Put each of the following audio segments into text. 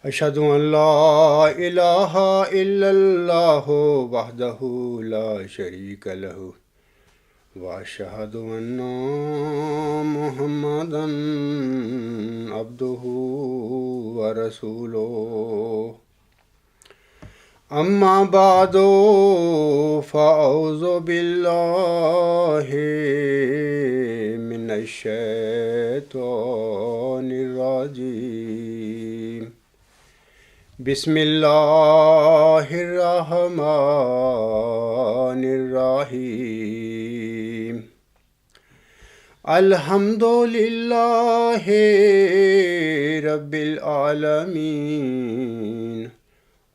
أشهد أن لا إله إلا الله وحده لا شريك له وأشهد أن محمدا عبده ورسوله أما بعد فأعوذ بالله من الشيطان الرجيم بسم الله الرحمن الرحيم الحمد لله رب العالمين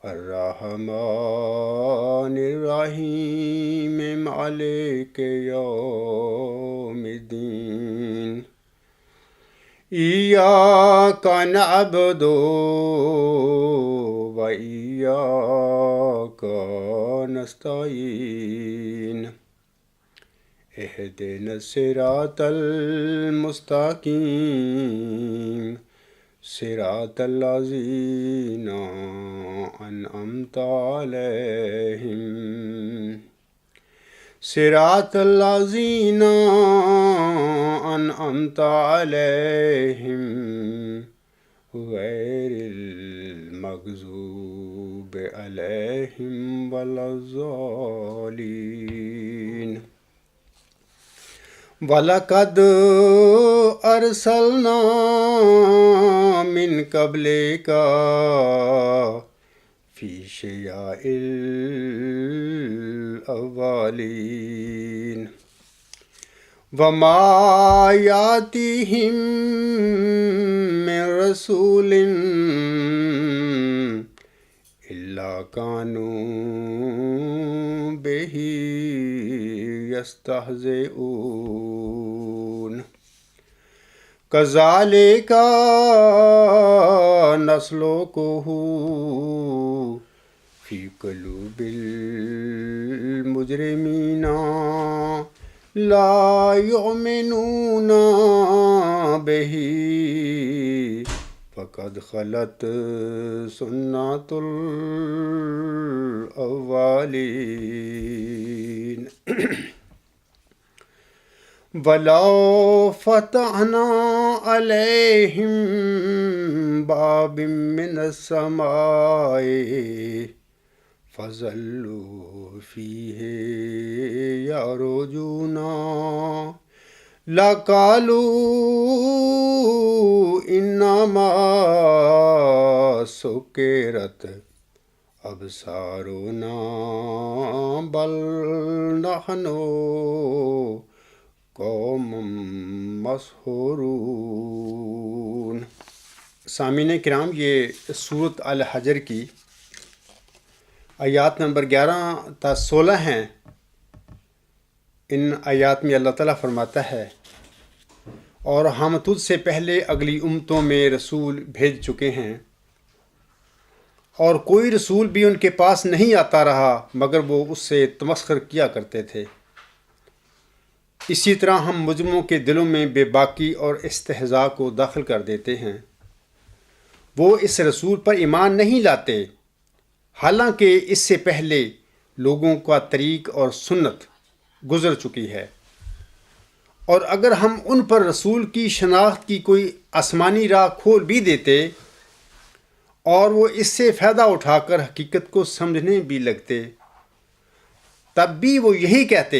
الرحمن الرحيم مالك يوم الدين إياك نعبد وإياك نستعين اهدنا الصراط المستقيم صراط الذين أنعمت عليهم صراط الذين أنعمت عليهم غير المغضوب عليهم ولا الضالين وَلَقَدْ أَرْسَلْنَا مِنْ قَبْلِكَ فِي شِيَعِ الْأَوَّلِينَ وَمَا يَأْتِيهِمْ مِنْ رَسُولٍ إِلَّا كَانُوا بِهِ يستهزئون كذلك نسلكه في قلوب المجرمين لا يؤمنون به فقد خلت سنة الأولين وَلَوْ فَتَحْنَا عَلَيْهِمْ بَابٍ مِّنَ السَّمَاءِ فَظَلُّوا فِيهِ يَعْرُجُونَ لَقَالُوا إِنَّمَا سُكِّرَتْ أَبْصَارُنَا بَلْ نَحْنُ قوم مسحورون۔ سامعین کرام، یہ سورۃ الحجر کی آیات نمبر 11 تا 16 ہیں۔ ان آیات میں اللہ تعالیٰ فرماتا ہے، اور ہم تجھ سے پہلے اگلی امتوں میں رسول بھیج چکے ہیں، اور کوئی رسول بھی ان کے پاس نہیں آتا رہا مگر وہ اس سے تمسخر کیا کرتے تھے۔ اسی طرح ہم مجرموں کے دلوں میں بے باکی اور استہزاء کو داخل کر دیتے ہیں۔ وہ اس رسول پر ایمان نہیں لاتے، حالانکہ اس سے پہلے لوگوں کا طریق اور سنت گزر چکی ہے، اور اگر ہم ان پر رسول کی شناخت کی کوئی آسمانی راہ کھول بھی دیتے اور وہ اس سے فائدہ اٹھا کر حقیقت کو سمجھنے بھی لگتے، تب بھی وہ یہی کہتے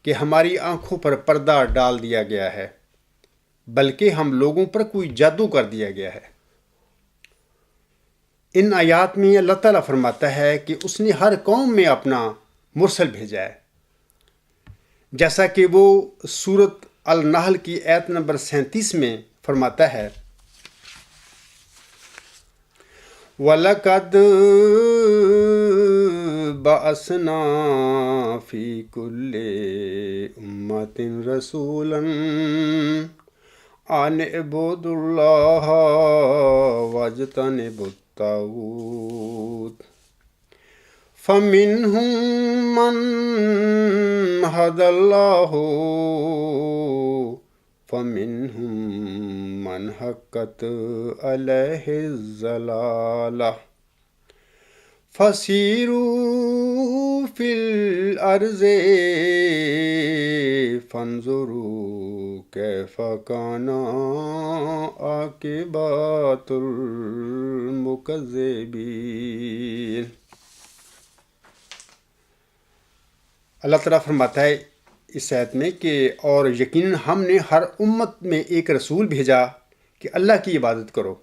کہ ہماری آنکھوں پر پردہ ڈال دیا گیا ہے، بلکہ ہم لوگوں پر کوئی جادو کر دیا گیا ہے۔ ان آیات میں اللہ تعالیٰ فرماتا ہے کہ اس نے ہر قوم میں اپنا مرسل بھیجا ہے، جیسا کہ وہ سورۃ النحل کی آیت نمبر 37 میں فرماتا ہے، وَلَقَدْ بَعَثْنَا فِي كُلِّ أُمَّةٍ رَسُولًا أَنِ اعْبُدُوا اللَّهَ وَاجْتَنِبُوا الطَّاغُوتَ فَمِنْهُمْ مَنْ هَدَى اللَّهُ فَمِنْهُمْ مَنْ حَقَّتْ عَلَيْهِ الضَّلَالَةُ فَسِيرُوا فِي الْأَرْضِ فَانْظُرُوا كَيْفَ كَانَ عَاقِبَةُ الْمُكَذِّبِينَ۔ اللہ تعالیٰ فرماتا ہے اس آیت میں کہ اور یقیناً ہم نے ہر امت میں ایک رسول بھیجا کہ اللہ کی عبادت کرو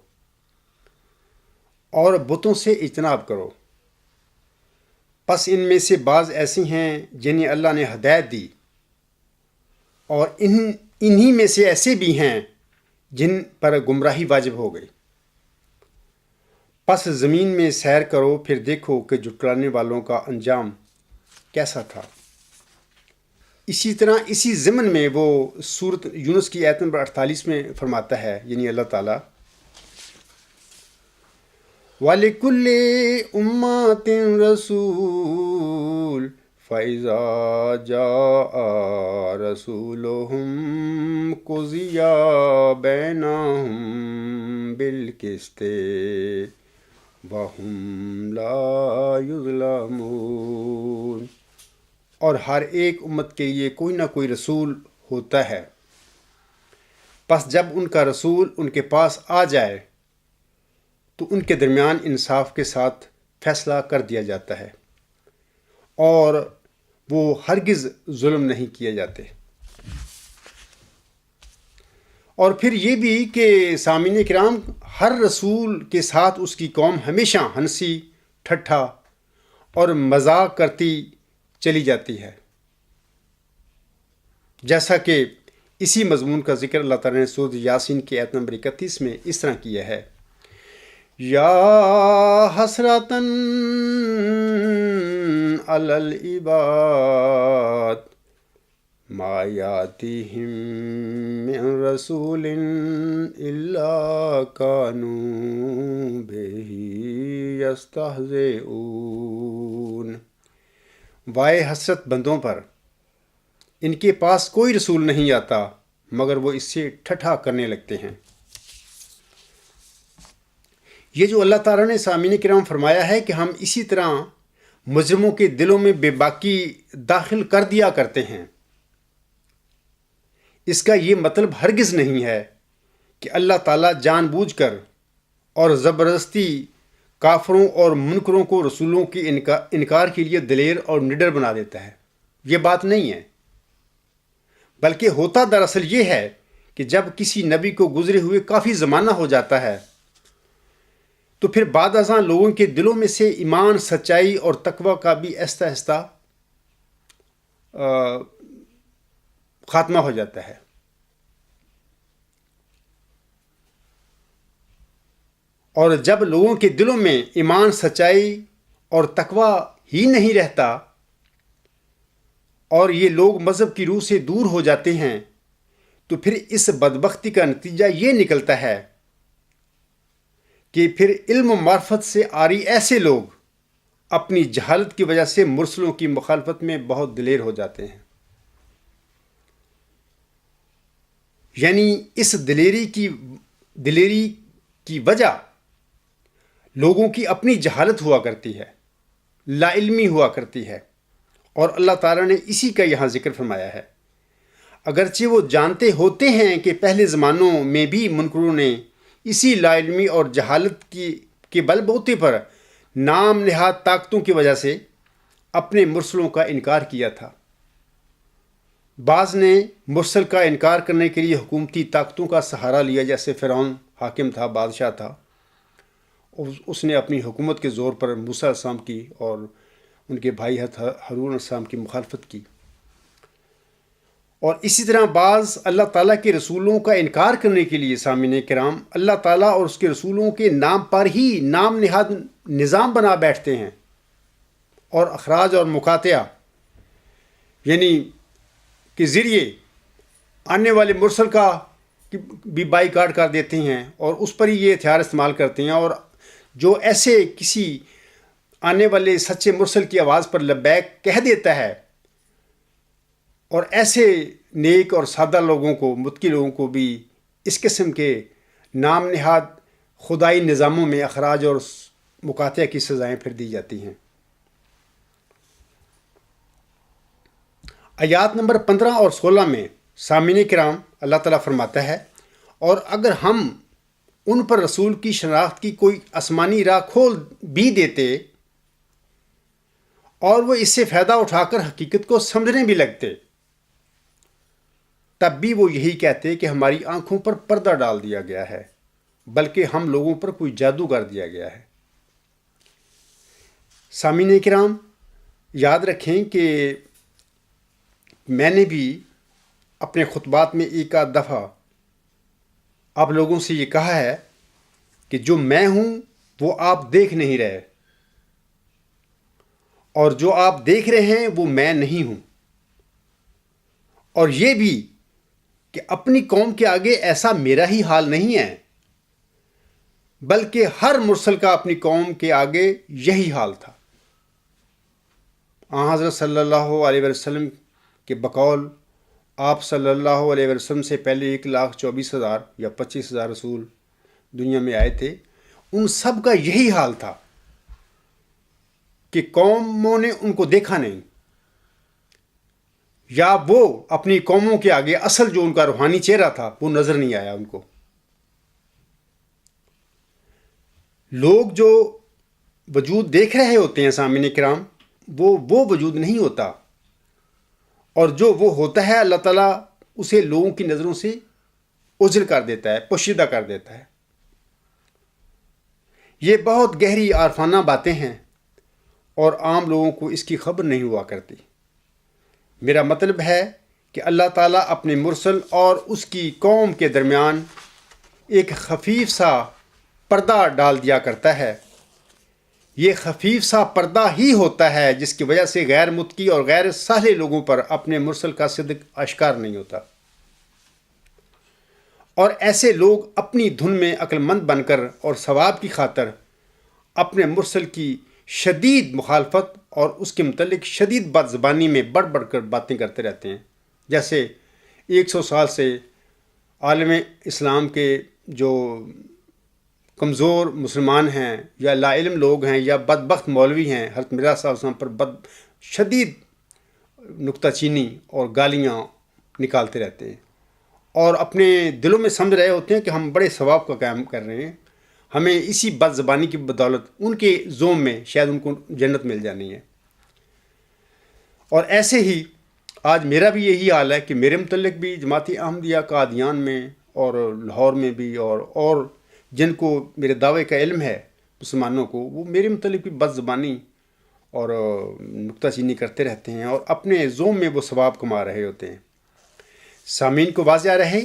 اور بتوں سے اجتناب کرو، پس ان میں سے بعض ایسے ہیں جنہیں اللہ نے ہدایت دی، اور انہی میں سے ایسے بھی ہیں جن پر گمراہی واجب ہو گئی۔ پس زمین میں سیر کرو، پھر دیکھو کہ جھٹلانے والوں کا انجام کیسا تھا۔ اسی طرح اسی ضمن میں وہ سورۃ یونس کی آیت نمبر 48 میں فرماتا ہے، یعنی اللہ تعالیٰ، وَلِكُلِّ أُمَّةٍ رَسُولٌ فَإِذَا جَاءَ رَسُولُهُمْ قُضِيَ بَيْنَهُم بِالْقِسْطِ وَهُمْ لَا يُظْلَمُونَ۔ اور ہر ایک امت کے لیے کوئی نہ کوئی رسول ہوتا ہے، پس جب ان کا رسول ان کے پاس آ جائے تو ان کے درمیان انصاف کے ساتھ فیصلہ کر دیا جاتا ہے، اور وہ ہرگز ظلم نہیں کیے جاتے۔ اور پھر یہ بھی کہ سامعین کرام، ہر رسول کے ساتھ اس کی قوم ہمیشہ ہنسی ٹھٹھا اور مذاق کرتی چلی جاتی ہے، جیسا کہ اسی مضمون کا ذکر اللہ تعالیٰ نے سورۃ یاسین کی آیت نمبر 31 میں اس طرح کیا ہے، یا حسرتاً علی العباد ما یاتیہم من رسول الا کانوا بہ یستہزئون۔ وائے حسرت بندوں پر، ان کے پاس کوئی رسول نہیں آتا مگر وہ اس سے ٹھٹھا کرنے لگتے ہیں۔ یہ جو اللہ تعالیٰ نے سامعین کرام فرمایا ہے کہ ہم اسی طرح مجرموں کے دلوں میں بے باکی داخل کر دیا کرتے ہیں، اس کا یہ مطلب ہرگز نہیں ہے کہ اللہ تعالیٰ جان بوجھ کر اور زبردستی کافروں اور منکروں کو رسولوں کے انکار کے لیے دلیر اور نڈر بنا دیتا ہے۔ یہ بات نہیں ہے، بلکہ ہوتا دراصل یہ ہے کہ جب کسی نبی کو گزرے ہوئے کافی زمانہ ہو جاتا ہے تو پھر بعد ازاں لوگوں کے دلوں میں سے ایمان، سچائی اور تقوی کا بھی آہستہ آہستہ خاتمہ ہو جاتا ہے۔ اور جب لوگوں کے دلوں میں ایمان، سچائی اور تقوی ہی نہیں رہتا اور یہ لوگ مذہب کی روح سے دور ہو جاتے ہیں، تو پھر اس بدبختی کا نتیجہ یہ نکلتا ہے کہ پھر علم و معرفت سے عاری ایسے لوگ اپنی جہالت کی وجہ سے مرسلوں کی مخالفت میں بہت دلیر ہو جاتے ہیں۔ یعنی اس دلیری کی وجہ لوگوں کی اپنی جہالت ہوا کرتی ہے، لا علمی ہوا کرتی ہے، اور اللہ تعالیٰ نے اسی کا یہاں ذکر فرمایا ہے۔ اگرچہ وہ جانتے ہوتے ہیں کہ پہلے زمانوں میں بھی منکروں نے اسی لا علمی اور جہالت کے بل بوتے پر نام نہاد طاقتوں کی وجہ سے اپنے مرسلوں کا انکار کیا تھا۔ بعض نے مرسل کا انکار کرنے کے لیے حکومتی طاقتوں کا سہارا لیا، جیسے فرعون حاکم تھا، بادشاہ تھا، اس نے اپنی حکومت کے زور پر موسیٰ علیہ السلام کی اور ان کے بھائی ہارون علیہ السلام کی مخالفت کی۔ اور اسی طرح بعض اللہ تعالیٰ کے رسولوں کا انکار کرنے کے لیے سامعین کرام اللہ تعالیٰ اور اس کے رسولوں کے نام پر ہی نام نہاد نظام بنا بیٹھتے ہیں، اور اخراج اور مقاطعہ یعنی کے ذریعے آنے والے مرسل کا بھی بائی کاٹ کر دیتے ہیں اور اس پر ہی یہ ہتھیار استعمال کرتے ہیں، اور جو ایسے کسی آنے والے سچے مرسل کی آواز پر لبیک کہہ دیتا ہے اور ایسے نیک اور سادہ لوگوں کو، متقی لوگوں کو بھی اس قسم کے نام نہاد خدائی نظاموں میں اخراج اور مقاطعہ کی سزائیں پھر دی جاتی ہیں۔ آیات نمبر 15 اور 16 میں سامعین کرام اللہ تعالیٰ فرماتا ہے، اور اگر ہم ان پر رسول کی شناخت کی کوئی آسمانی راہ کھول بھی دیتے اور وہ اس سے فائدہ اٹھا کر حقیقت کو سمجھنے بھی لگتے، تب بھی وہ یہی کہتے کہ ہماری آنکھوں پر پردہ ڈال دیا گیا ہے، بلکہ ہم لوگوں پر کوئی جادو کر دیا گیا ہے۔ سامعین کرام یاد رکھیں کہ میں نے بھی اپنے خطبات میں ایک آدھ دفعہ آپ لوگوں سے یہ کہا ہے کہ جو میں ہوں وہ آپ دیکھ نہیں رہے، اور جو آپ دیکھ رہے ہیں وہ میں نہیں ہوں، اور یہ بھی کہ اپنی قوم کے آگے ایسا میرا ہی حال نہیں ہے، بلکہ ہر مرسل کا اپنی قوم کے آگے یہی حال تھا۔ حضرت صلی اللہ علیہ وسلم کے بقول آپ صلی اللہ علیہ وسلم سے پہلے 1,24,000 یا 25,000 رسول دنیا میں آئے تھے، ان سب کا یہی حال تھا کہ قوموں نے ان کو دیکھا نہیں، یا وہ اپنی قوموں کے آگے اصل جو ان کا روحانی چہرہ تھا وہ نظر نہیں آیا ان کو۔ لوگ جو وجود دیکھ رہے ہوتے ہیں سامعین کرام، وہ وجود نہیں ہوتا، اور جو وہ ہوتا ہے اللہ تعالیٰ اسے لوگوں کی نظروں سے اوجھل کر دیتا ہے، پوشیدہ کر دیتا ہے۔ یہ بہت گہری عارفانہ باتیں ہیں اور عام لوگوں کو اس کی خبر نہیں ہوا کرتی۔ میرا مطلب ہے کہ اللہ تعالیٰ اپنے مرسل اور اس کی قوم کے درمیان ایک خفیف سا پردہ ڈال دیا کرتا ہے۔ یہ خفیف سا پردہ ہی ہوتا ہے جس کی وجہ سے غیر متقی اور غیر صالح لوگوں پر اپنے مرسل کا صدق اشکار نہیں ہوتا، اور ایسے لوگ اپنی دھن میں عقل مند بن کر اور ثواب کی خاطر اپنے مرسل کی شدید مخالفت اور اس کے متعلق شدید بد زبانی میں بڑھ بڑھ کر باتیں کرتے رہتے ہیں، جیسے 100 سال سے عالم اسلام کے جو کمزور مسلمان ہیں یا لا علم لوگ ہیں یا بدبخت مولوی ہیں، حضرت مرزا صاحب وسلم پر شدید نکتہ چینی اور گالیاں نکالتے رہتے ہیں، اور اپنے دلوں میں سمجھ رہے ہوتے ہیں کہ ہم بڑے ثواب کا کام کر رہے ہیں، ہمیں اسی بد زبانی کی بدولت ان کے زوم میں شاید ان کو جنت مل جانی ہے۔ اور ایسے ہی آج میرا بھی یہی حال ہے کہ میرے متعلق بھی جماعت احمدیہ قادیان میں اور لاہور میں بھی اور جن کو میرے دعوے کا علم ہے مسلمانوں کو، وہ میرے متعلق بھی بد زبانی اور نکتہ چینی کرتے رہتے ہیں اور اپنے زوم میں وہ ثواب کما رہے ہوتے ہیں۔ سامعین کو واضح رہے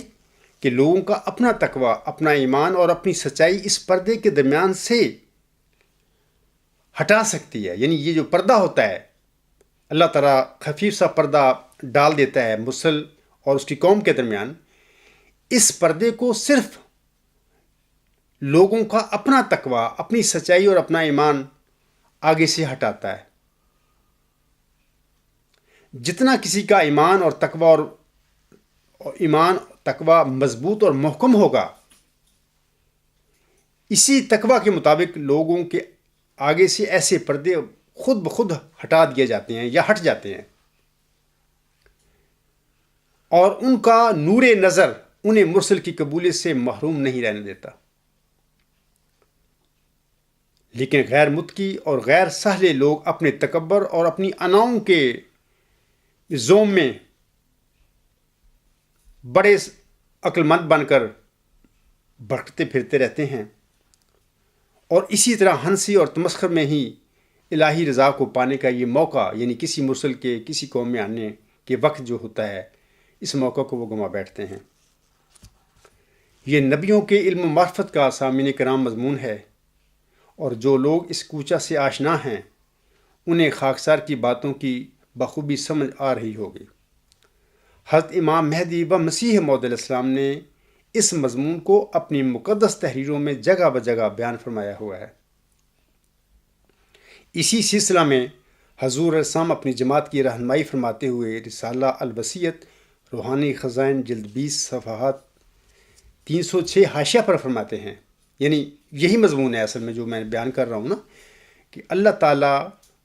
کہ لوگوں کا اپنا تقویٰ، اپنا ایمان اور اپنی سچائی اس پردے کے درمیان سے ہٹا سکتی ہے۔ یعنی یہ جو پردہ ہوتا ہے، اللہ تعالیٰ خفیف سا پردہ ڈال دیتا ہے مرسل اور اس کی قوم کے درمیان، اس پردے کو صرف لوگوں کا اپنا تقویٰ، اپنی سچائی اور اپنا ایمان آگے سے ہٹاتا ہے۔ جتنا کسی کا ایمان اور تقویٰ مضبوط اور محکم ہوگا، اسی تقویٰ کے مطابق لوگوں کے آگے سے ایسے پردے خود بخود ہٹا دیے جاتے ہیں یا ہٹ جاتے ہیں، اور ان کا نور نظر انہیں مرسل کی قبولیت سے محروم نہیں رہنے دیتا۔ لیکن غیر متقی اور غیر صالح لوگ اپنے تکبر اور اپنی اناؤں کے زوم میں بڑے عقل مند بن کر بھٹکتے پھرتے رہتے ہیں، اور اسی طرح ہنسی اور تمسخر میں ہی الہی رضا کو پانے کا یہ موقع، یعنی کسی مرسل کے کسی قوم میں آنے کے وقت جو ہوتا ہے، اس موقع کو وہ گنوا بیٹھتے ہیں۔ یہ نبیوں کے علم و معرفت کا سامعین کرام مضمون ہے، اور جو لوگ اس کوچہ سے آشنا ہیں انہیں خاکسار کی باتوں کی بخوبی سمجھ آ رہی ہوگی۔ حضرت امام مہدی و مسیح موعود علیہ السلام نے اس مضمون کو اپنی مقدس تحریروں میں جگہ بجگہ بیان فرمایا ہوا ہے۔ اسی سلسلہ میں حضور السلام اپنی جماعت کی رہنمائی فرماتے ہوئے رسالہ الوصیت روحانی خزائن جلد 20 صفحات 306 حاشیہ پر فرماتے ہیں، یعنی یہی مضمون ہے اصل میں جو میں بیان کر رہا ہوں نا، کہ اللہ تعالیٰ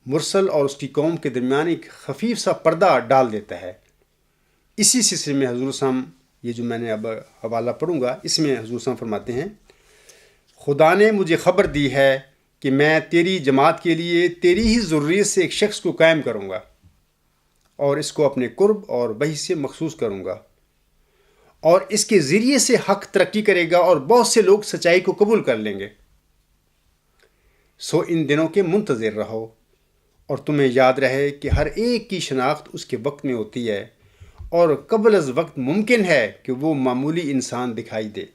مرسل اور اس کی قوم کے درمیان ایک خفیف سا پردہ ڈال دیتا ہے۔ اسی سلسلے میں حضور صلی اللہ علیہ وسلم، یہ جو میں نے اب حوالہ پڑھوں گا، اس میں حضور صلی اللہ علیہ وسلم فرماتے ہیں، خدا نے مجھے خبر دی ہے کہ میں تیری جماعت کے لیے تیری ہی ضروریت سے ایک شخص کو قائم کروں گا اور اس کو اپنے قرب اور وحی سے مخصوص کروں گا، اور اس کے ذریعے سے حق ترقی کرے گا اور بہت سے لوگ سچائی کو قبول کر لیں گے۔ سو ان دنوں کے منتظر رہو، اور تمہیں یاد رہے کہ ہر ایک کی شناخت اس کے وقت میں ہوتی ہے، اور قبل از وقت ممکن ہے کہ وہ معمولی انسان دکھائی دے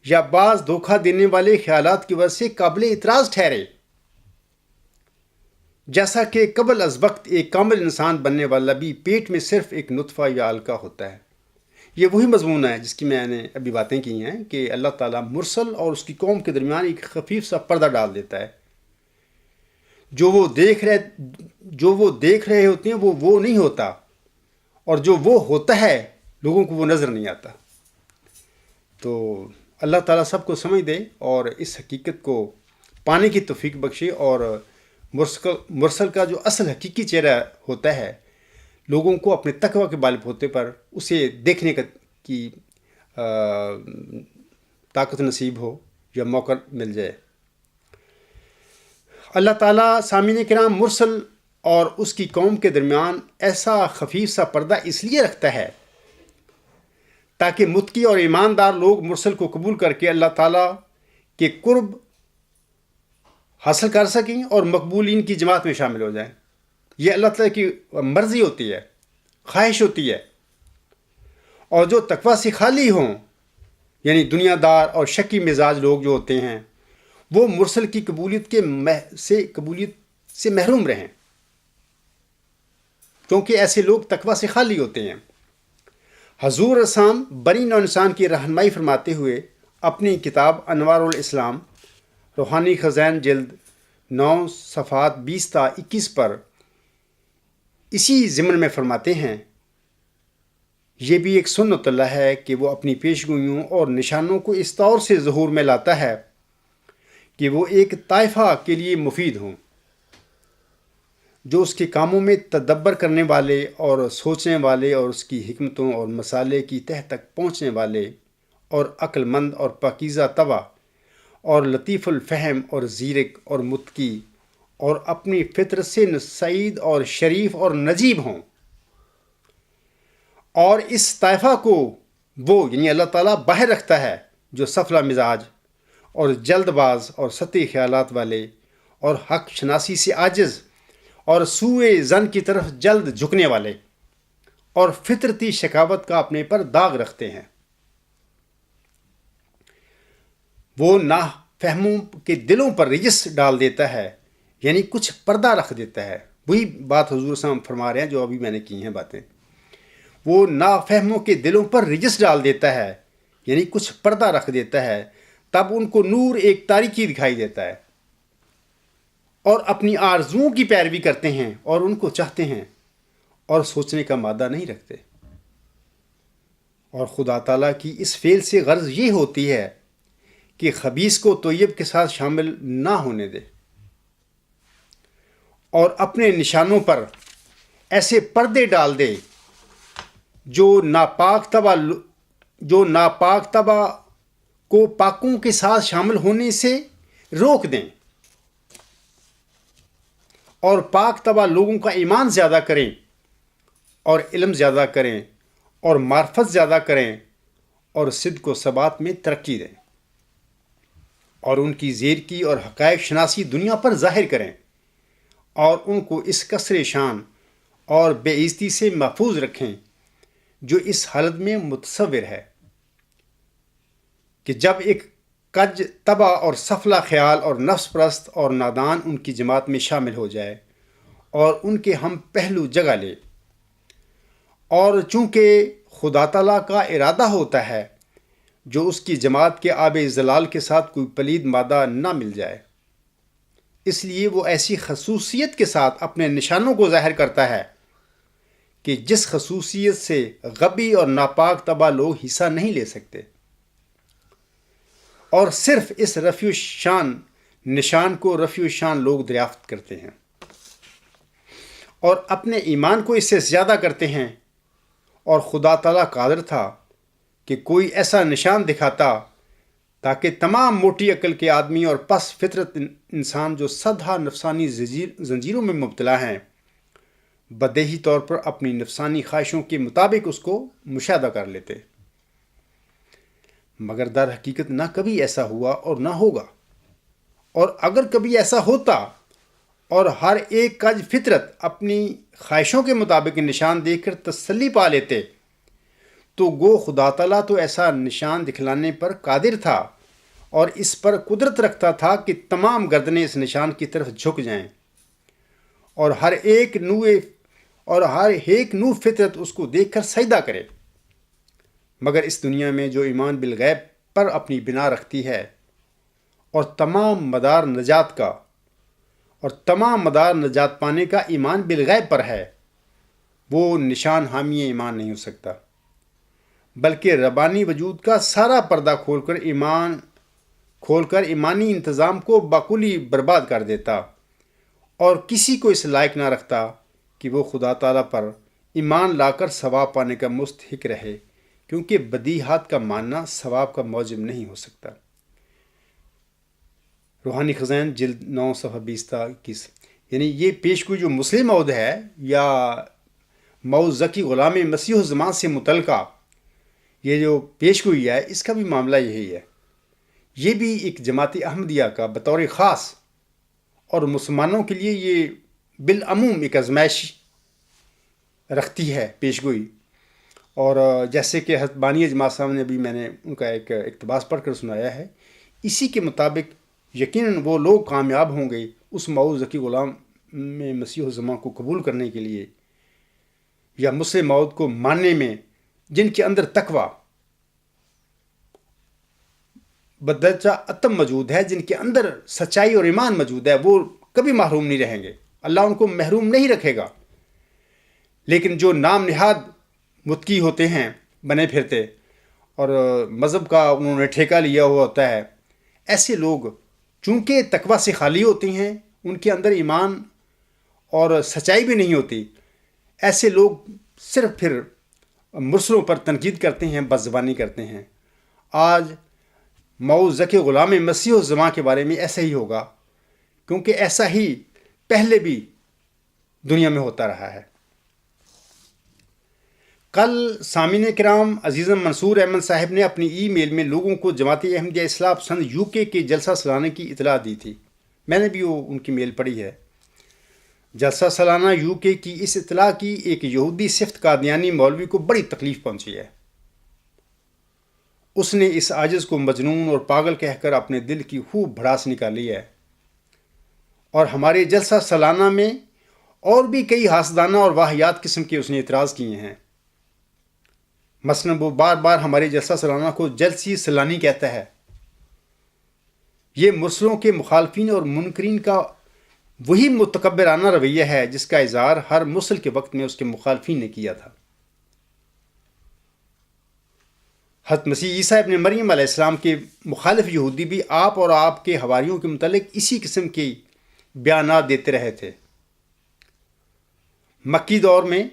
یا بعض دھوکہ دینے والے خیالات کی وجہ سے قابل اعتراض ٹھہرے، جیسا کہ قبل از وقت ایک کامل انسان بننے والا بھی پیٹ میں صرف ایک نطفہ یا علقہ ہوتا ہے۔ یہ وہی مضمون ہے جس کی میں نے ابھی باتیں کی ہیں کہ اللہ تعالیٰ مرسل اور اس کی قوم کے درمیان ایک خفیف سا پردہ ڈال دیتا ہے۔ جو وہ دیکھ رہے ہوتے ہیں وہ نہیں ہوتا، اور جو وہ ہوتا ہے لوگوں کو وہ نظر نہیں آتا۔ تو اللہ تعالیٰ سب کو سمجھ دے اور اس حقیقت کو پانے کی توفیق بخشے، اور مرسل کا جو اصل حقیقی چہرہ ہوتا ہے لوگوں کو اپنے تقوی کے بالغ ہوتے پر اسے دیکھنے کی طاقت نصیب ہو یا موقع مل جائے۔ اللہ تعالیٰ سامعین کرام مرسل اور اس کی قوم کے درمیان ایسا خفیف سا پردہ اس لیے رکھتا ہے تاکہ متقی اور ایماندار لوگ مرسل کو قبول کر کے اللہ تعالیٰ کے قرب حاصل کر سکیں اور مقبولین کی جماعت میں شامل ہو جائیں۔ یہ اللہ تعالیٰ کی مرضی ہوتی ہے، خواہش ہوتی ہے، اور جو تقوی سے خالی ہوں، یعنی دنیا دار اور شکی مزاج لوگ جو ہوتے ہیں، وہ مرسل کی قبولیت سے محروم رہیں، کیونکہ ایسے لوگ تقوی سے خالی ہوتے ہیں۔ حضور اسلام بنی نوع انسان کی رہنمائی فرماتے ہوئے اپنی کتاب انوار الاسلام روحانی خزائن جلد 9 صفحات 20 تا 21 پر اسی ضمن میں فرماتے ہیں، یہ بھی ایک سنت اللہ ہے کہ وہ اپنی پیشگوئیوں اور نشانوں کو اس طور سے ظہور میں لاتا ہے کہ وہ ایک طائفہ کے لیے مفید ہوں، جو اس کے کاموں میں تدبر کرنے والے اور سوچنے والے اور اس کی حکمتوں اور مسالے کی تہ تک پہنچنے والے اور عقل مند اور پاکیزہ طبع اور لطیف الفہم اور زیرک اور متقی اور اپنی فطرت سے سعید اور شریف اور نجیب ہوں۔ اور اس طائفہ کو وہ یعنی اللہ تعالیٰ باہر رکھتا ہے جو سفلہ مزاج اور جلد باز اور سطحی خیالات والے اور حق شناسی سے عاجز اور سوء ظن کی طرف جلد جھکنے والے اور فطرتی شکاوت کا اپنے پر داغ رکھتے ہیں۔ وہ نافہموں کے دلوں پر رجس ڈال دیتا ہے، یعنی کچھ پردہ رکھ دیتا ہے۔ وہی بات حضور صلی اللہ علیہ وسلم فرما رہے ہیں جو ابھی میں نے کی ہیں باتیں۔ وہ نافہموں کے دلوں پر رجس ڈال دیتا ہے، یعنی کچھ پردہ رکھ دیتا ہے، تب ان کو نور ایک تاریکی دکھائی دیتا ہے، اور اپنی آرزوؤں کی پیروی کرتے ہیں اور ان کو چاہتے ہیں اور سوچنے کا مادہ نہیں رکھتے۔ اور خدا تعالیٰ کی اس فعل سے غرض یہ ہوتی ہے کہ خبیث کو طیب کے ساتھ شامل نہ ہونے دے، اور اپنے نشانوں پر ایسے پردے ڈال دے جو ناپاک طبع کو پاکوں کے ساتھ شامل ہونے سے روک دیں، اور پاک طبع لوگوں کا ایمان زیادہ کریں اور علم زیادہ کریں اور معرفت زیادہ کریں اور صدق و ثبات میں ترقی دیں، اور ان کی زیرکی اور حقائق شناسی دنیا پر ظاہر کریں، اور ان کو اس کسر شان اور بے عزتی سے محفوظ رکھیں جو اس حالت میں متصور ہے کہ جب ایک کج طبع اور سفلہ خیال اور نفس پرست اور نادان ان کی جماعت میں شامل ہو جائے اور ان کے ہم پہلو جگہ لے، اور چونکہ خدا تعالیٰ کا ارادہ ہوتا ہے جو اس کی جماعت کے آب زلال کے ساتھ کوئی پلید مادہ نہ مل جائے، اس لیے وہ ایسی خصوصیت کے ساتھ اپنے نشانوں کو ظاہر کرتا ہے کہ جس خصوصیت سے غبی اور ناپاک طبع لوگ حصہ نہیں لے سکتے، اور صرف اس رفیع الشان نشان کو رفیع الشان لوگ دریافت کرتے ہیں اور اپنے ایمان کو اس سے زیادہ کرتے ہیں، اور خدا تعالیٰ قادر تھا کہ کوئی ایسا نشان دکھاتا تاکہ تمام موٹی عقل کے آدمی اور پس فطرت انسان جو صدہا نفسانی زنجیروں میں مبتلا ہیں، بدیہی طور پر اپنی نفسانی خواہشوں کے مطابق اس کو مشاہدہ کر لیتے۔ مگر در حقیقت نہ کبھی ایسا ہوا اور نہ ہوگا، اور اگر کبھی ایسا ہوتا اور ہر ایک کج فطرت اپنی خواہشوں کے مطابق نشان دیکھ کر تسلی پا لیتے، تو گو خدا تعالیٰ تو ایسا نشان دکھلانے پر قادر تھا اور اس پر قدرت رکھتا تھا کہ تمام گردنیں اس نشان کی طرف جھک جائیں، اور ہر ایک نو فطرت اس کو دیکھ کر سجدہ کرے۔ مگر اس دنیا میں جو ایمان بالغیب پر اپنی بنا رکھتی ہے اور تمام مدار نجات پانے کا ایمان بالغیب پر ہے، وہ نشان حامی ایمان نہیں ہو سکتا، بلکہ ربانی وجود کا سارا پردہ کھول کر ایمانی انتظام کو باکلی برباد کر دیتا، اور کسی کو اس لائق نہ رکھتا کہ وہ خدا تعالیٰ پر ایمان لا کر ثواب پانے کا مستحق رہے، کیونکہ بدیہات کا ماننا ثواب کا موجب نہیں ہو سکتا۔ روحانی خزائن جلد 9 صفحہ 20 تا 21۔ یعنی یہ پیشگوئی جو مسلم موعود ہے یا موعود ذکی غلام مسیح الزمان سے متعلقہ یہ جو پیشگوئی ہے، اس کا بھی معاملہ یہی ہے۔ یہ بھی ایک جماعت احمدیہ کا بطور خاص اور مسلمانوں کے لیے یہ بالعموم ایک آزمائش رکھتی ہے پیشگوئی، اور جیسے کہ حضرت بانی جماعت صاحب نے ابھی میں نے ان کا ایک اقتباس پڑھ کر سنایا ہے، اسی کے مطابق یقیناً وہ لوگ کامیاب ہوں گے اس موعود ذکی غلام میں مسیح الزمان کو قبول کرنے کے لیے یا مسلم موعود کو ماننے میں، جن کے اندر تقویٰ بدرجہ اتم موجود ہے، جن کے اندر سچائی اور ایمان موجود ہے، وہ کبھی محروم نہیں رہیں گے، اللہ ان کو محروم نہیں رکھے گا۔ لیکن جو نام نہاد متقی ہوتے ہیں بنے پھرتے اور مذہب کا انہوں نے ٹھیکہ لیا ہوا ہوتا ہے، ایسے لوگ چونکہ تقویٰ سے خالی ہوتے ہیں، ان کے اندر ایمان اور سچائی بھی نہیں ہوتی، ایسے لوگ صرف پھر مرسلوں پر تنقید کرتے ہیں، بد زبانی کرتے ہیں۔ آج موعود ذکی غلام مسیح الزمان کے بارے میں ایسا ہی ہوگا، کیونکہ ایسا ہی پہلے بھی دنیا میں ہوتا رہا ہے۔ کل سامعین کرام عزیزم منصور احمد صاحب نے اپنی ای میل میں لوگوں کو جماعت احمدیہ اصلاح پسند UK کے جلسہ سالانہ کی اطلاع دی تھی۔ میں نے بھی ان کی میل پڑھی ہے۔ جلسہ سالانہ UK کی اس اطلاع کی ایک یہودی صفت قادیانی مولوی کو بڑی تکلیف پہنچی ہے۔ اس نے اس عاجز کو مجنون اور پاگل کہہ کر اپنے دل کی خوب بھڑاس نکالی ہے، اور ہمارے جلسہ سالانہ میں اور بھی کئی حاسدانہ اور واہیات قسم کے اس نے اعتراض کیے ہیں۔ مثلاً وہ بار بار ہمارے جلسہ سالانہ کو جلسی سلانی کہتا ہے۔ یہ مرسلوں کے مخالفین اور منکرین کا وہی متکبرانہ رویہ ہے جس کا اظہار ہر مرسل کے وقت میں اس کے مخالفین نے کیا تھا۔ حضرت مسیح عیسیٰ ابن مریم علیہ السلام کے مخالف یہودی بھی آپ اور آپ کے حواریوں کے متعلق اسی قسم کے بیانات دیتے رہے تھے۔ مکی دور میں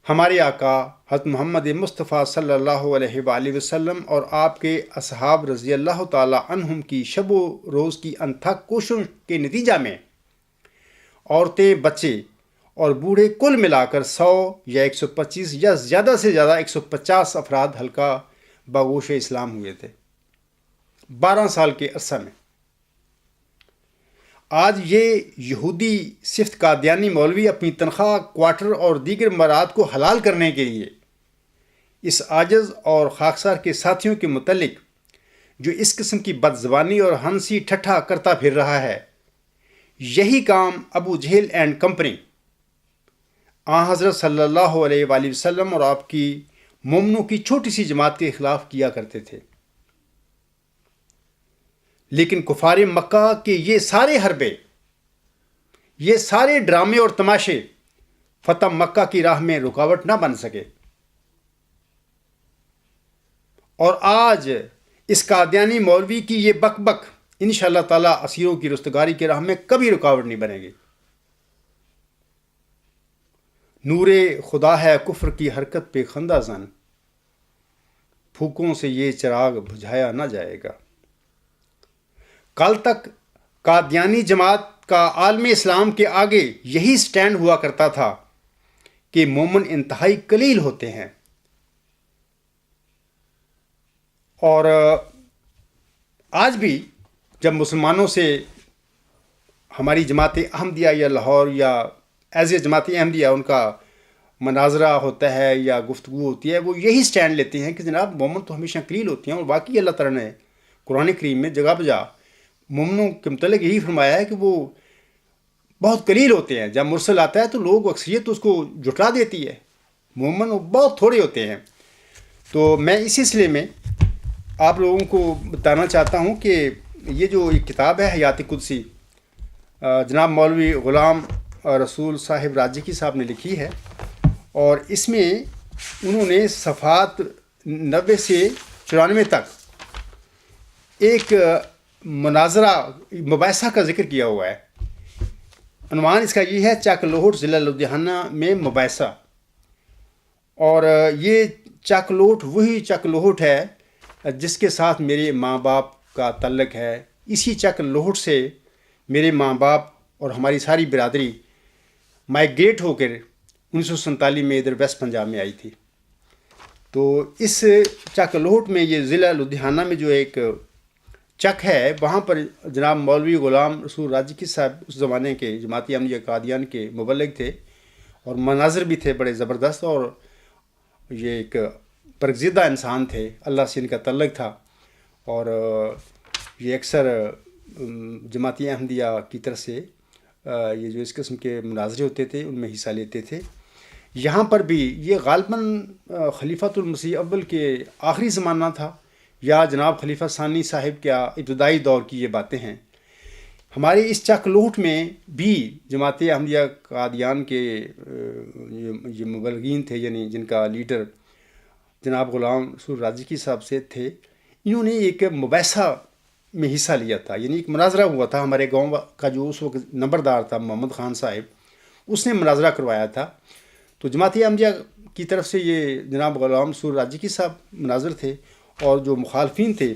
ہمارے آقا حضرت محمد مصطفیٰ صلی اللہ علیہ وآلہ وسلم اور آپ کے اصحاب رضی اللہ تعالی عنہم کی شب و روز کی انتھک کوششوں کے نتیجہ میں عورتیں، بچے اور بوڑھے کل ملا کر 100 یا 125 یا زیادہ سے زیادہ 150 افراد حلقہ باگوش اسلام ہوئے تھے 12 سال کے عرصہ میں۔ آج یہ یہودی صفت قادیانی مولوی اپنی تنخواہ، کوارٹر اور دیگر مراد کو حلال کرنے کے لیے اس عاجز اور خاکسار کے ساتھیوں کے متعلق جو اس قسم کی بد زبانی اور ہنسی ٹھٹھا کرتا پھر رہا ہے، یہی کام ابو جہل اینڈ کمپنی حضرت صلی اللہ علیہ وآلہ وسلم اور آپ کی مومنوں کی چھوٹی سی جماعت کے خلاف کیا کرتے تھے۔ لیکن کفار مکہ کے یہ سارے حربے، یہ سارے ڈرامے اور تماشے فتح مکہ کی راہ میں رکاوٹ نہ بن سکے۔ اور آج اس قادیانی مولوی کی یہ بک بک انشاءاللہ تعالیٰ اسیروں کی رستگاری کی راہ میں کبھی رکاوٹ نہیں بنے گی۔ نور خدا ہے کفر کی حرکت پہ خندہ زن، پھوکوں سے یہ چراغ بجھایا نہ جائے گا۔ کل تک قادیانی جماعت کا عالم اسلام کے آگے یہی سٹینڈ ہوا کرتا تھا کہ مومن انتہائی قلیل ہوتے ہیں، اور آج بھی جب مسلمانوں سے ہماری جماعت احمدیہ یا لاہور یا ایز اے جماعت احمدیہ ان کا مناظرہ ہوتا ہے یا گفتگو ہوتی ہے، وہ یہی سٹینڈ لیتے ہیں کہ جناب مومن تو ہمیشہ قلیل ہوتے ہیں، اور واقعی اللہ تعالیٰ نے قرآن کریم میں جگہ بجا مومنوں کے متعلق یہی فرمایا ہے کہ وہ بہت قلیل ہوتے ہیں۔ جب مرسل آتا ہے تو لوگ اکثریت اس کو جھٹلا دیتی ہے، مومن وہ بہت تھوڑے ہوتے ہیں۔ تو میں اس سلسلے میں آپ لوگوں کو بتانا چاہتا ہوں کہ یہ جو ایک کتاب ہے حیات قدسی، جناب مولوی غلام رسول صاحب راجکی صاحب نے لکھی ہے، اور اس میں انہوں نے صفحات 90 سے 94 تک ایک مناظرہ مباحثہ کا ذکر کیا ہوا ہے۔ عنوان اس کا یہ ہے چک لوہٹ ضلع لدھیانہ میں مباحثہ، اور یہ چک لوہٹ وہی چک لوہٹ ہے جس کے ساتھ میرے ماں باپ کا تعلق ہے۔ اسی چک لوہٹ سے میرے ماں باپ اور ہماری ساری برادری مائیگریٹ ہو کر 1947 میں ادھر ویسٹ پنجاب میں آئی تھی۔ تو اس چک لوہٹ میں یہ ضلع لدھیانہ میں جو ایک چک ہے، وہاں پر جناب مولوی غلام رسول راجکی صاحب اس زمانے کے جماعت احمدیہ قادیان کے مبلغ تھے، اور مناظر بھی تھے بڑے زبردست، اور یہ ایک برگزیدہ انسان تھے، اللہ سے ان کا تعلق تھا، اور یہ اکثر جماعت احمدیہ کی طرف سے یہ جو اس قسم کے مناظرے ہوتے تھے ان میں حصہ لیتے تھے۔ یہاں پر بھی یہ غالباً خلیفۃ المسیح اول کے آخری زمانہ تھا، یا جناب خلیفہ ثانی صاحب کا ابتدائی دور کی یہ باتیں ہیں۔ ہمارے اس چک لوہٹ میں بھی جماعت احمدیہ قادیان کے یہ مبلغین تھے، یعنی جن کا لیڈر جناب غلام رسول راجکی صاحب سے تھے، انہوں نے ایک مباحثہ میں حصہ لیا تھا، یعنی ایک مناظرہ ہوا تھا۔ ہمارے گاؤں کا جو اس وقت نمبردار تھا محمد خان صاحب، اس نے مناظرہ کروایا تھا۔ تو جماعت احمدیہ کی طرف سے یہ جناب غلام رسول راجکی صاحب مناظر تھے، اور جو مخالفین تھے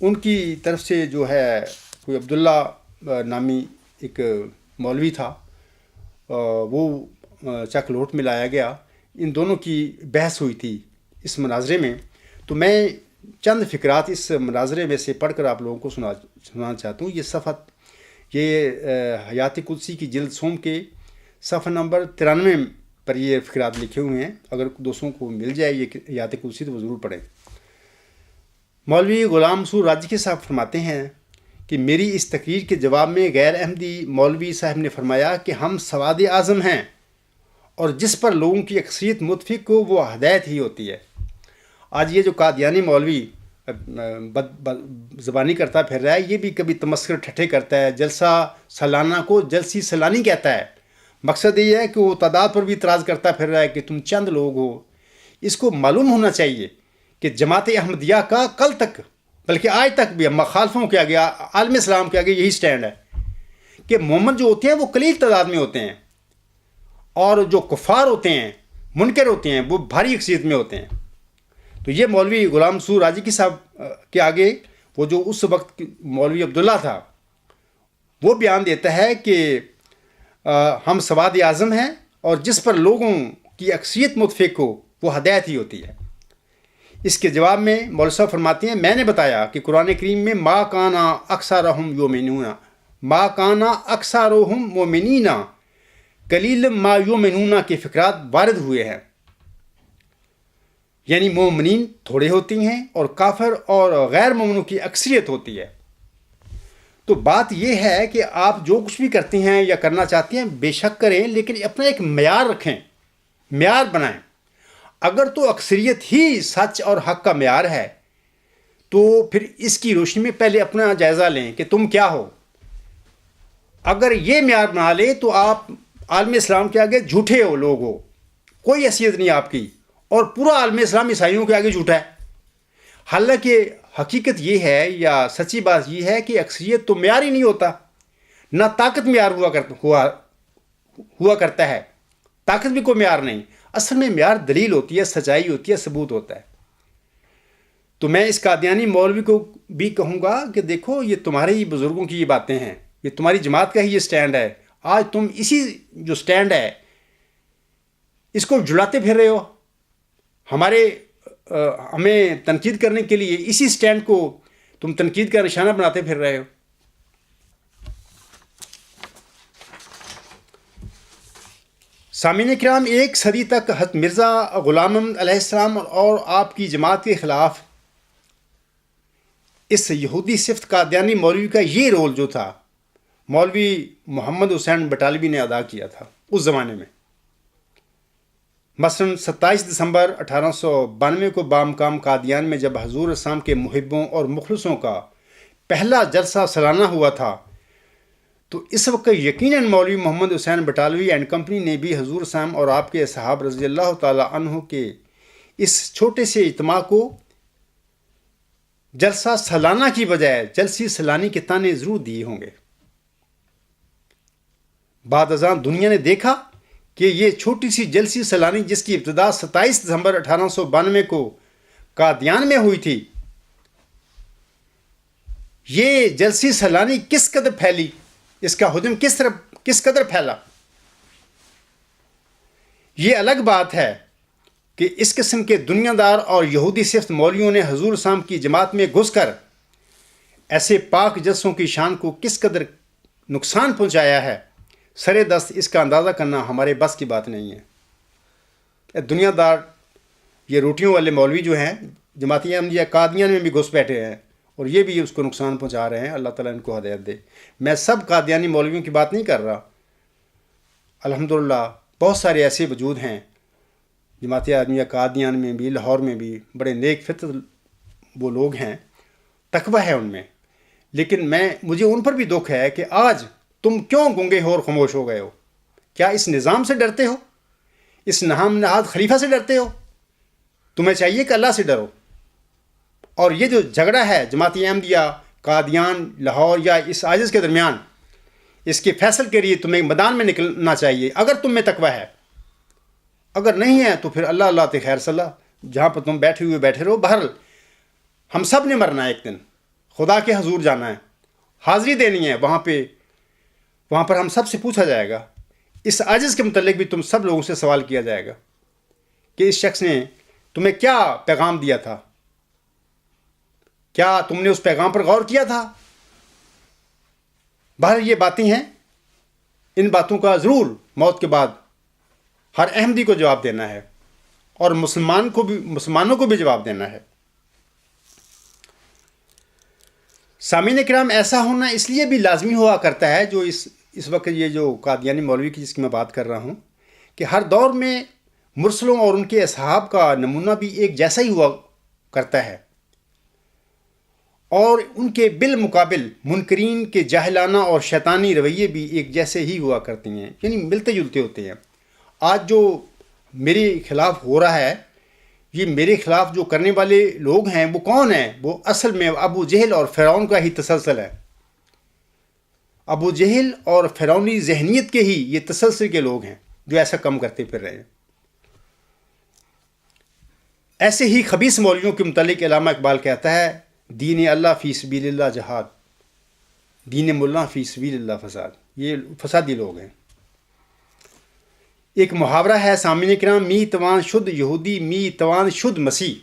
ان کی طرف سے جو ہے کوئی عبداللہ نامی ایک مولوی تھا، وہ چک لوہٹ میں لایا گیا۔ ان دونوں کی بحث ہوئی تھی اس مناظرے میں۔ تو میں چند فقرات اس مناظرے میں سے پڑھ کر آپ لوگوں کو سنانا چاہتا ہوں۔ یہ صفحہ حیات قدسی کی جلد سوم کے صفحہ نمبر 93 پر یہ فقرات لکھے ہوئے ہیں۔ اگر دوستوں کو مل جائے یہ حیات قدسی تو وہ ضرور پڑھیں۔ مولوی غلام رسول راجکی صاحب فرماتے ہیں کہ میری اس تقریر کے جواب میں غیر احمدی مولوی صاحب نے فرمایا کہ ہم سواد اعظم ہیں، اور جس پر لوگوں کی اکثریت متفق ہو وہ ہدایت ہی ہوتی ہے۔ آج یہ جو قادیانی مولوی زبانی کرتا پھر رہا ہے، یہ بھی کبھی تمسخر ٹھٹھے کرتا ہے، جلسہ سالانہ کو جلسی سلانی کہتا ہے۔ مقصد یہ ہے کہ وہ تعداد پر بھی اعتراض کرتا پھر رہا ہے کہ تم چند لوگ ہو۔ اس کو معلوم ہونا چاہیے کہ جماعت احمدیہ کا کل تک بلکہ آج تک بھی مخالفوں کے آگے، عالم اسلام کے آگے یہی سٹینڈ ہے کہ مومن جو ہوتے ہیں وہ قلیل تعداد میں ہوتے ہیں، اور جو کفار ہوتے ہیں، منکر ہوتے ہیں، وہ بھاری اکثریت میں ہوتے ہیں۔ تو یہ مولوی غلام رسول راجکی صاحب کے آگے وہ جو اس وقت مولوی عبداللہ تھا، وہ بیان دیتا ہے کہ ہم سواد اعظم ہیں، اور جس پر لوگوں کی اکثریت متفق ہو وہ ہدایت ہی ہوتی ہے۔ اس کے جواب میں مولوی صاحب فرماتے ہیں میں نے بتایا کہ قرآن کریم میں ما کانا اکثرہم یؤمنون، ما کانا اکثرہم مؤمنین قلیل ما یؤمنون کے فقرات وارد ہوئے ہیں، یعنی مومنین تھوڑے ہوتی ہیں اور کافر اور غیر مومنوں کی اکثریت ہوتی ہے۔ تو بات یہ ہے کہ آپ جو کچھ بھی کرتے ہیں یا کرنا چاہتے ہیں بے شک کریں، لیکن اپنا ایک معیار رکھیں، معیار بنائیں۔ اگر تو اکثریت ہی سچ اور حق کا معیار ہے تو پھر اس کی روشنی میں پہلے اپنا جائزہ لیں کہ تم کیا ہو۔ اگر یہ معیار بنا لے تو آپ عالم اسلام کے آگے جھوٹے ہو لوگ ہو، کوئی حیثیت نہیں آپ کی، اور پورا عالم اسلام عیسائیوں کے آگے جھوٹا ہے۔ حالانکہ حقیقت یہ ہے یا سچی بات یہ ہے کہ اکثریت تو معیار ہی نہیں ہوتا، نہ طاقت معیار ہوا کرتا ہے، طاقت بھی کوئی معیار نہیں، اصل میں معیار دلیل ہوتی ہے، سچائی ہوتی ہے، ثبوت ہوتا ہے۔ تو میں اس قادیانی مولوی کو بھی کہوں گا کہ دیکھو یہ تمہارے ہی بزرگوں کی یہ باتیں ہیں، یہ تمہاری جماعت کا ہی یہ سٹینڈ ہے، آج تم اسی جو سٹینڈ ہے اس کو جلاتے پھر رہے ہو، ہمیں تنقید کرنے کے لیے اسی سٹینڈ کو تم تنقید کا نشانہ بناتے پھر رہے ہو۔ سامعین کرام، ایک صدی تک حضرت مرزا غلام احمد علیہ السلام اور آپ کی جماعت کے خلاف اس یہودی صفت قادیانی مولوی کا یہ رول جو تھا مولوی محمد حسین بٹالوی نے ادا کیا تھا اس زمانے میں۔ مثلا 27 دسمبر 1892 کو بامقام قادیان میں جب حضور اسلام کے محبوں اور مخلصوں کا پہلا جلسہ سالانہ ہوا تھا، تو اس وقت یقیناً مولوی محمد حسین بٹالوی اینڈ کمپنی نے بھی حضور اسلام اور آپ کے اصحاب رضی اللہ تعالی عنہ کے اس چھوٹے سے اجتماع کو جلسہ سالانہ کی بجائے جلسی سالانی کے طعنے ضرور دیے ہوں گے۔ بعد ازاں دنیا نے دیکھا کہ یہ چھوٹی سی جلسی سالانی جس کی ابتدا 27 دسمبر 1892 کو قادیان میں ہوئی تھی، یہ جلسی سالانی کس قدر پھیلی، اس کا حجم کس قدر پھیلا۔ یہ الگ بات ہے کہ اس قسم کے دنیا دار اور یہودی صفت مولویوں نے حضور اسلام کی جماعت میں گھس کر ایسے پاک جلسوں کی شان کو کس قدر نقصان پہنچایا ہے، سرے دست اس کا اندازہ کرنا ہمارے بس کی بات نہیں ہے۔ دنیا دار یہ روٹیوں والے مولوی جو ہیں جماعتی احمدیہ قادیان میں بھی گھس بیٹھے ہیں اور یہ بھی اس کو نقصان پہنچا رہے ہیں، اللہ تعالیٰ ان کو ہدایت دے۔ میں سب قادیانی مولویوں کی بات نہیں کر رہا، الحمدللہ بہت سارے ایسے وجود ہیں جماعتی احمدیہ قادیان میں بھی، لاہور میں بھی، بڑے نیک فطرت وہ لوگ ہیں، تقویٰ ہے ان میں، لیکن مجھے ان پر بھی دکھ ہے کہ آج تم کیوں گنگے ہو اور خاموش ہو گئے ہو؟ کیا اس نظام سے ڈرتے ہو؟ اس نام نہاد خلیفہ سے ڈرتے ہو؟ تمہیں چاہیے کہ اللہ سے ڈرو۔ اور یہ جو جھگڑا ہے جماعتی احمدیہ قادیان لاہور یا اس عاجز کے درمیان، اس کے فیصل کے لیے تمہیں میدان میں نکلنا چاہیے اگر تم میں تقویٰ ہے، اگر نہیں ہے تو پھر اللہ اللہ تے خیر صلاح، جہاں پر تم بیٹھے رہو۔ بہرحال ہم سب نے مرنا ہے، ایک دن خدا کے حضور جانا ہے، حاضری دینی ہے، وہاں پر ہم سب سے پوچھا جائے گا۔ اس عاجز کے متعلق بھی تم سب لوگوں سے سوال کیا جائے گا کہ اس شخص نے تمہیں کیا پیغام دیا تھا، کیا تم نے اس پیغام پر غور کیا تھا؟ بہرحال یہ باتیں ہیں، ان باتوں کا ضرور موت کے بعد ہر احمدی کو جواب دینا ہے اور مسلمانوں کو بھی جواب دینا ہے۔ سامعین کرام، ایسا ہونا اس لیے بھی لازمی ہوا کرتا ہے، جو اس وقت یہ جو قادیانی مولوی کی جس کی میں بات کر رہا ہوں، کہ ہر دور میں مرسلوں اور ان کے اصحاب کا نمونہ بھی ایک جیسا ہی ہوا کرتا ہے، اور ان کے بالمقابل منکرین کے جاہلانہ اور شیطانی رویے بھی ایک جیسے ہی ہوا کرتے ہیں، یعنی ملتے جلتے ہوتے ہیں۔ آج جو میرے خلاف ہو رہا ہے، یہ میرے خلاف جو کرنے والے لوگ ہیں وہ کون ہیں؟ وہ اصل میں ابو جہل اور فرعون کا ہی تسلسل ہے۔ ابو جہل اور فرعونی ذہنیت کے ہی یہ تسلسل کے لوگ ہیں جو ایسا کم کرتے پھر رہے ہیں۔ ایسے ہی خبیث مولویوں کے متعلق علامہ اقبال کہتا ہے، دین اللہ فی سبیل اللہ جہاد، دین ملا فی سبیل اللہ فساد۔ یہ فسادی لوگ ہیں۔ ایک محاورہ ہے سامعین کرام، می توان شد یہودی می توان شد مسیح۔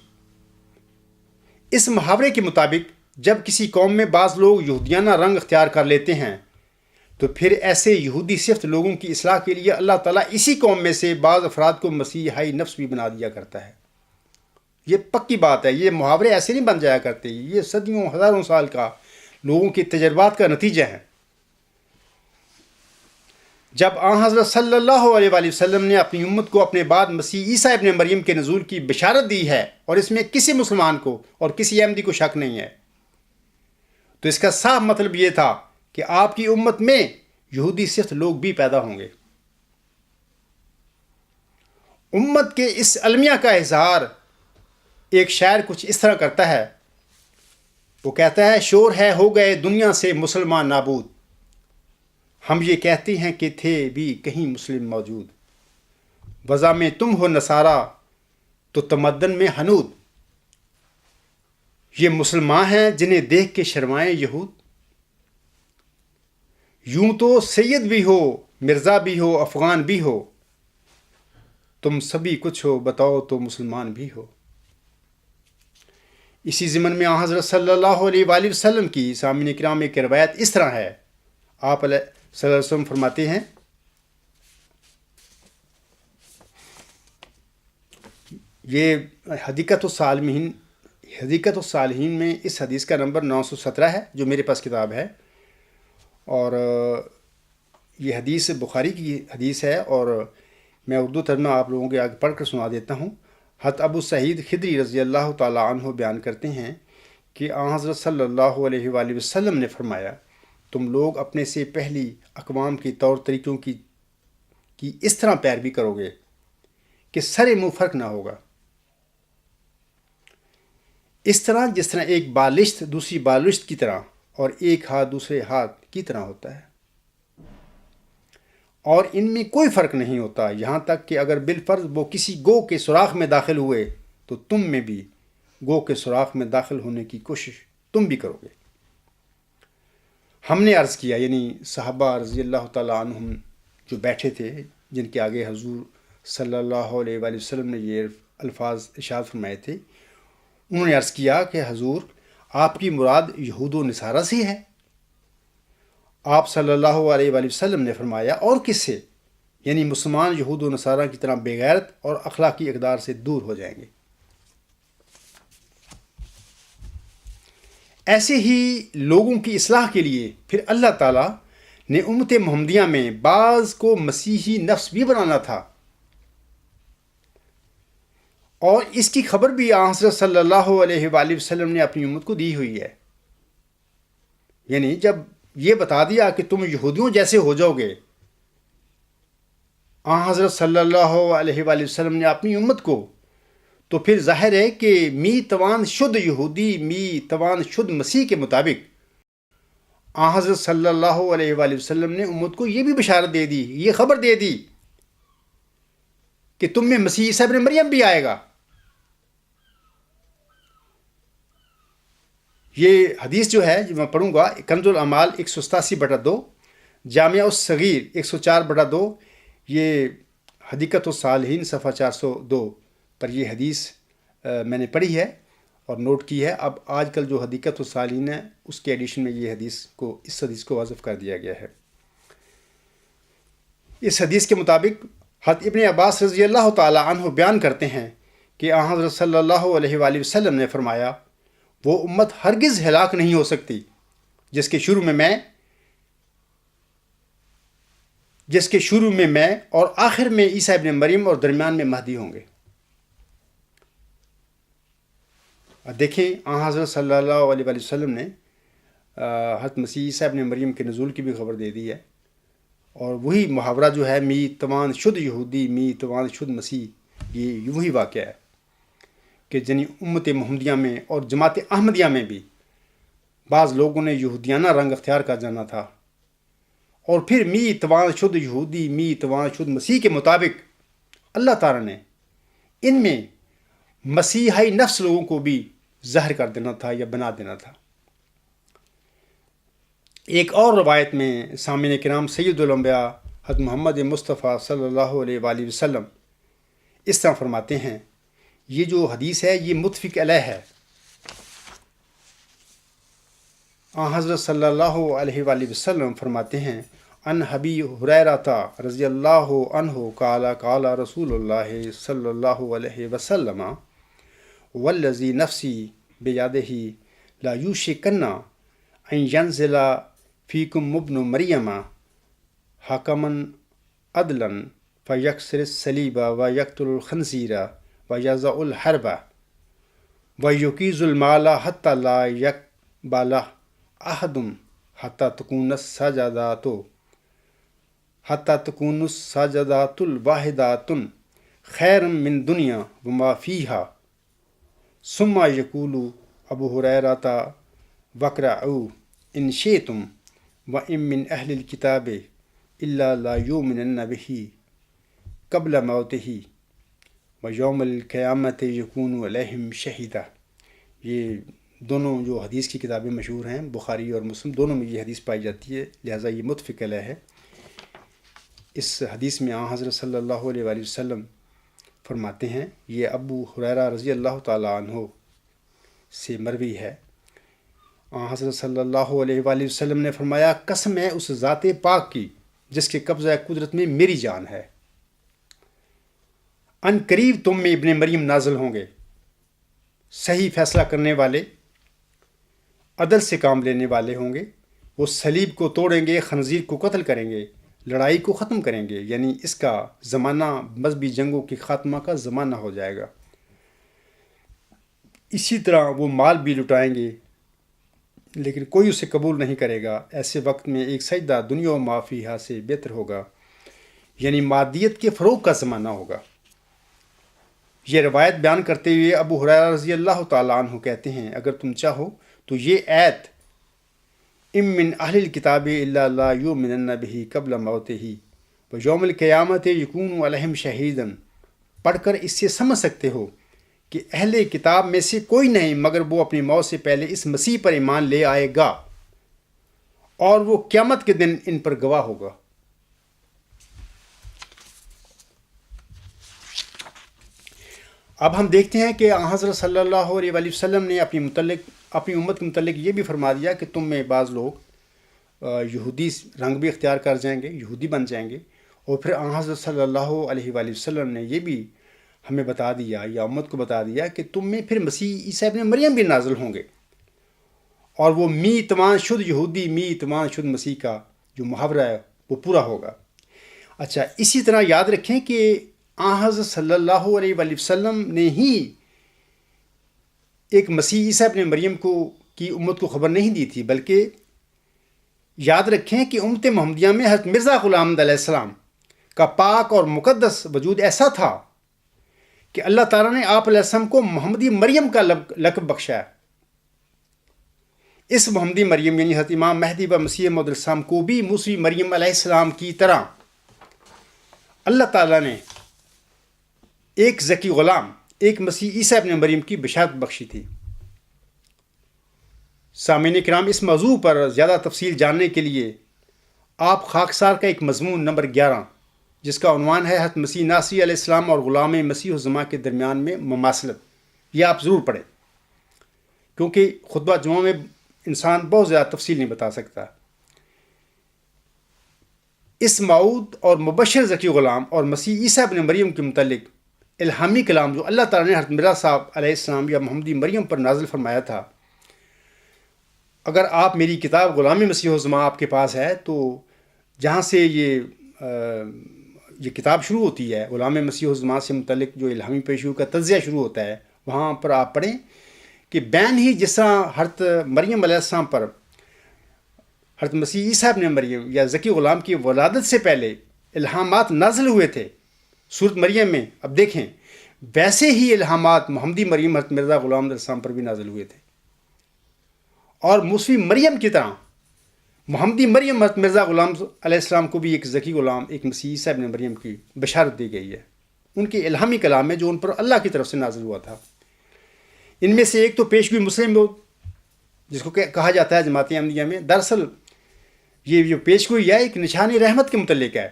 اس محاورے کے مطابق جب کسی قوم میں بعض لوگ یہودیانہ رنگ اختیار کر لیتے ہیں تو پھر ایسے یہودی صفت لوگوں کی اصلاح کے لیے اللہ تعالیٰ اسی قوم میں سے بعض افراد کو مسیحائی نفس بھی بنا دیا کرتا ہے۔ یہ پکی بات ہے، یہ محاورے ایسے نہیں بن جایا کرتے، یہ صدیوں ہزاروں سال کا لوگوں کے تجربات کا نتیجہ ہے۔ جب آن حضرت صلی اللہ علیہ وآلہ وسلم نے اپنی امت کو اپنے بعد مسیح عیسیٰ ابن مریم کے نزول کی بشارت دی ہے، اور اس میں کسی مسلمان کو اور کسی احمدی کو شک نہیں ہے، تو اس کا صاف مطلب یہ تھا کہ آپ کی امت میں یہودی صفت لوگ بھی پیدا ہوں گے۔ امت کے اس المیہ کا اظہار ایک شاعر کچھ اس طرح کرتا ہے. وہ کہتا ہے شور ہے ہو گئے دنیا سے مسلمان نابود، ہم یہ کہتے ہیں کہ تھے بھی کہیں مسلم موجود، وضع میں تم ہو نصارہ تو تمدن میں ہنود، یہ مسلمان ہیں جنہیں دیکھ کے شرمائیں یہود، یوں تو سید بھی ہو مرزا بھی ہو افغان بھی ہو، تم سبھی کچھ ہو بتاؤ تو مسلمان بھی ہو. اسی ضمن میں حضرت صلی اللہ علیہ وآلہ وسلم کی سامعین کرام ایک روایت اس طرح ہے. آپ صلی اللہ علیہ وسلم فرماتے ہیں یہ حدیقت الصالحین میں اس حدیث کا نمبر 917 ہے جو میرے پاس کتاب ہے، اور یہ حدیث بخاری کی حدیث ہے، اور میں اردو ترجمہ آپ لوگوں کے آگے پڑھ کر سنا دیتا ہوں. حضرت ابو سعید خدری رضی اللہ تعالیٰ عنہ بیان کرتے ہیں کہ حضرت صلی اللہ علیہ وآلہ وسلم نے فرمایا تم لوگ اپنے سے پہلی اقوام کی طور طریقوں کی اس طرح پیروی کرو گے کہ سر منہ فرق نہ ہوگا، اس طرح جس طرح ایک بالشت دوسری بالشت کی طرح اور ایک ہاتھ دوسرے ہاتھ کی طرح ہوتا ہے، اور ان میں کوئی فرق نہیں ہوتا، یہاں تک کہ اگر بالفرض وہ کسی گو کے سوراخ میں داخل ہوئے تو تم میں بھی گو کے سوراخ میں داخل ہونے کی کوشش تم بھی کرو گے. ہم نے عرض کیا، یعنی صحابہ رضی اللہ تعالیٰ عنہم جو بیٹھے تھے جن کے آگے حضور صلی اللہ علیہ وآلہ وسلم نے یہ الفاظ ارشاد فرمائے تھے، انہوں نے عرض کیا کہ حضور آپ کی مراد یہود و نصارہ سے ہے؟ آپ صلی اللہ علیہ وآلہ وسلم نے فرمایا اور کس سے؟ یعنی مسلمان یہود و نصارہ کی طرح بے غیرت اور اخلاقی اقدار سے دور ہو جائیں گے. ایسے ہی لوگوں کی اصلاح کے لیے پھر اللہ تعالیٰ نے امت محمدیہ میں بعض کو مسیحی نفس بھی بنانا تھا، اور اس کی خبر بھی حضرت صلی اللہ علیہ وآلہ وسلم نے اپنی امت کو دی ہوئی ہے. یعنی جب یہ بتا دیا کہ تم یہودیوں جیسے ہو جاؤ گے، حضرت صلی اللہ علیہ وآلہ وسلم نے اپنی امت کو، تو پھر ظاہر ہے کہ می توان شد یہودی می توان شد مسیح کے مطابق حضرت صلی اللہ علیہ وآلہ وسلم نے امت کو یہ بھی بشارت دے دی، یہ خبر دے دی کہ تم میں مسیح عیسیٰ ابن مریم بھی آئے گا. یہ حدیث جو ہے جو میں پڑھوں گا، کنز الاعمال 187/2، جامعہ الصغیر 104/2، یہ حدیقت الصالحین صفحہ 402 پر یہ حدیث میں نے پڑھی ہے اور نوٹ کی ہے. اب آج کل جو حدیقت الصالحین ہے اس کے ایڈیشن میں یہ اس حدیث کو حذف کر دیا گیا ہے. اس حدیث کے مطابق حضرت ابن عباس رضی اللہ تعالی عنہ بیان کرتے ہیں کہ حضرت صلی اللہ علیہ وآلہ وسلم نے فرمایا وہ امت ہرگز ہلاک نہیں ہو سکتی جس کے شروع میں میں اور آخر میں عیسیٰ ابن مریم اور درمیان میں مہدی ہوں گے. دیکھیں حضرت صلی اللہ علیہ وآلہ وسلم نے حضرت مسیح عیسیٰ ابن مریم کے نزول کی بھی خبر دے دی ہے، اور وہی محاورہ جو ہے می توان شد یہودی می توان شد مسیح، یہ وہی واقعہ ہے کہ جنی امت محمدیہ میں اور جماعت احمدیہ میں بھی بعض لوگوں نے یہودیانہ رنگ اختیار کر جانا تھا، اور پھر می توان شد یہودی می توان شد مسیح کے مطابق اللہ تعالیٰ نے ان میں مسیحی نفس لوگوں کو بھی ظاہر کر دینا تھا یا بنا دینا تھا. ایک اور روایت میں سامعین کرام سید الانبیاء حضرت محمد مصطفیٰ صلی اللہ علیہ وآلہ وسلم اس طرح فرماتے ہیں، یہ جو حدیث ہے یہ متفق علیہ ہے. حضرت صلی اللہ علیہ وآلہ وسلم فرماتے ہیں ان ابی ہریرہ رضی اللہ عنہ قال قال رسول اللہ صلی اللہ علیہ وسلم والذی نفسی بیدہ لا یوشکن ان ینزل فیکم ابن مریم حکما عدلا فیکسر الصلیب ویقتل الخنزیر ویضع الحرب ویقیز المال حتی لا یقبل احد حتی تکون السجدات الواحدات خیر من دنیا وما فیہا ثم یقول ابو ہریرہ وقرؤ ان شئتم وان من اہل الکتاب الا لا یؤمنن بہ قبل موتہ ویوم القیامت یکون علیہم شہیدا۔ یہ دونوں جو حدیث کی کتابیں مشہور ہیں، بخاری اور مسلم دونوں میں یہ حدیث پائی جاتی ہے، لہٰذا یہ متفق علیہ ہے۔ اس حدیث میں آن حضرت صلی اللہ علیہ وآلہ وسلم فرماتے ہیں، یہ ابو ہریرہ رضی اللہ تعالیٰ عنہ سے مروی ہے، آن حضرت صلی اللہ علیہ وآلہ وسلم نے فرمایا، قسم ہے اس ذات پاک کی جس کے قبضہ قدرت میں میری جان ہے، ان قریب تم میں ابن مریم نازل ہوں گے، صحیح فیصلہ کرنے والے، عدل سے کام لینے والے ہوں گے۔ وہ صلیب کو توڑیں گے، خنزیر کو قتل کریں گے، لڑائی کو ختم کریں گے، یعنی اس کا زمانہ مذہبی جنگوں کے خاتمہ کا زمانہ ہو جائے گا۔ اسی طرح وہ مال بھی لٹائیں گے لیکن کوئی اسے قبول نہیں کرے گا۔ ایسے وقت میں ایک سجدہ دنیا و ما فیہا سے بہتر ہوگا، یعنی مادیت کے فروغ کا زمانہ ہوگا۔ یہ روایت بیان کرتے ہوئے ابو ہریرہ رضی اللہ تعالیٰ عنہ کہتے ہیں، اگر تم چاہو تو یہ آیت ام من اہل الکتاب الا لا یؤمنن بہ قبل موتہ ویوم القیامت یکون علیہم شہیدا پڑھ کر اس سے سمجھ سکتے ہو کہ اہل کتاب میں سے کوئی نہیں مگر وہ اپنی موت سے پہلے اس مسیح پر ایمان لے آئے گا اور وہ قیامت کے دن ان پر گواہ ہوگا۔ اب ہم دیکھتے ہیں کہ حضرت صلی اللہ علیہ وآلہ وسلم نے اپنی امت کے متعلق یہ بھی فرما دیا کہ تم میں بعض لوگ یہودی رنگ بھی اختیار کر جائیں گے، یہودی بن جائیں گے، اور پھر حضرت صلی اللہ علیہ وآلہ وسلم نے یہ بھی ہمیں بتا دیا یا امت کو بتا دیا کہ تم میں پھر مسیح عیسیٰ ابن مریم بھی نازل ہوں گے، اور وہ می اتمان شد یہودی می اتمان شد مسیح کا جو محاورہ ہے وہ پورا ہوگا۔ اچھا، اسی طرح یاد رکھیں کہ حضرت صلی اللہ علیہ وآلہ وسلم نے ہی ایک مسیح عیسیٰ ابن مریم کی امت کو خبر نہیں دی تھی، بلکہ یاد رکھیں کہ امت محمدیہ میں حضرت مرزا غلام احمد علیہ السلام کا پاک اور مقدس وجود ایسا تھا کہ اللہ تعالیٰ نے آپ علیہ السلام کو محمدی مریم کا لقب بخشا ہے۔ اس محمدی مریم یعنی حضرت امام مہدی و مسیح موعود علیہ السلام کو بھی موسوی مریم علیہ السلام کی طرح اللہ تعالیٰ نے ایک ذکی غلام، ایک مسیح عیسیٰ ابن مریم کی بشارت بخشی تھی۔ سامعین کرام، اس موضوع پر زیادہ تفصیل جاننے کے لیے آپ خاکسار کا ایک مضمون نمبر 11 جس کا عنوان ہے حضرت مسیح ناصری علیہ السلام اور غلام مسیح الزماں کے درمیان میں مماثلت، یہ آپ ضرور پڑھیں، کیونکہ خطبہ جمعہ میں انسان بہت زیادہ تفصیل نہیں بتا سکتا۔ اس موعود اور مبشر ذکی غلام اور مسیح عیسیٰ ابن مریم کے متعلق الہامی کلام جو اللہ تعالیٰ نے حضرت مرزا صاحب علیہ السلام یا محمدی مریم پر نازل فرمایا تھا، اگر آپ میری کتاب غلام مسیح الزماں آپ کے پاس ہے تو جہاں سے یہ کتاب شروع ہوتی ہے، غلام مسیح الزماں سے متعلق جو الہامی پیشگو کا تجزیہ شروع ہوتا ہے، وہاں پر آپ پڑھیں کہ بین ہی جس طرح حضرت مریم علیہ السلام پر حضرت مسیح عیسیٰ ابن مریم یا ذکی غلام کی ولادت سے پہلے الہامات نازل ہوئے تھے سورۃ مریم میں، اب دیکھیں ویسے ہی الہامات محمدی مریم حضرت مرزا غلام علیہ السلام پر بھی نازل ہوئے تھے، اور موسوی مریم کی طرح محمدی مریم حضرت مرزا غلام علیہ السلام کو بھی ایک ذکی غلام، ایک مسیح عیسیٰ ابن مریم کی بشارت دی گئی ہے ان کے الہامی کلام میں جو ان پر اللہ کی طرف سے نازل ہوا تھا۔ ان میں سے ایک تو پیشگوئی مسلم موعود جس کو کہا جاتا ہے جماعت احمدیہ میں، دراصل یہ جو پیشگوئی ہے ایک نشان رحمت کے متعلق ہے،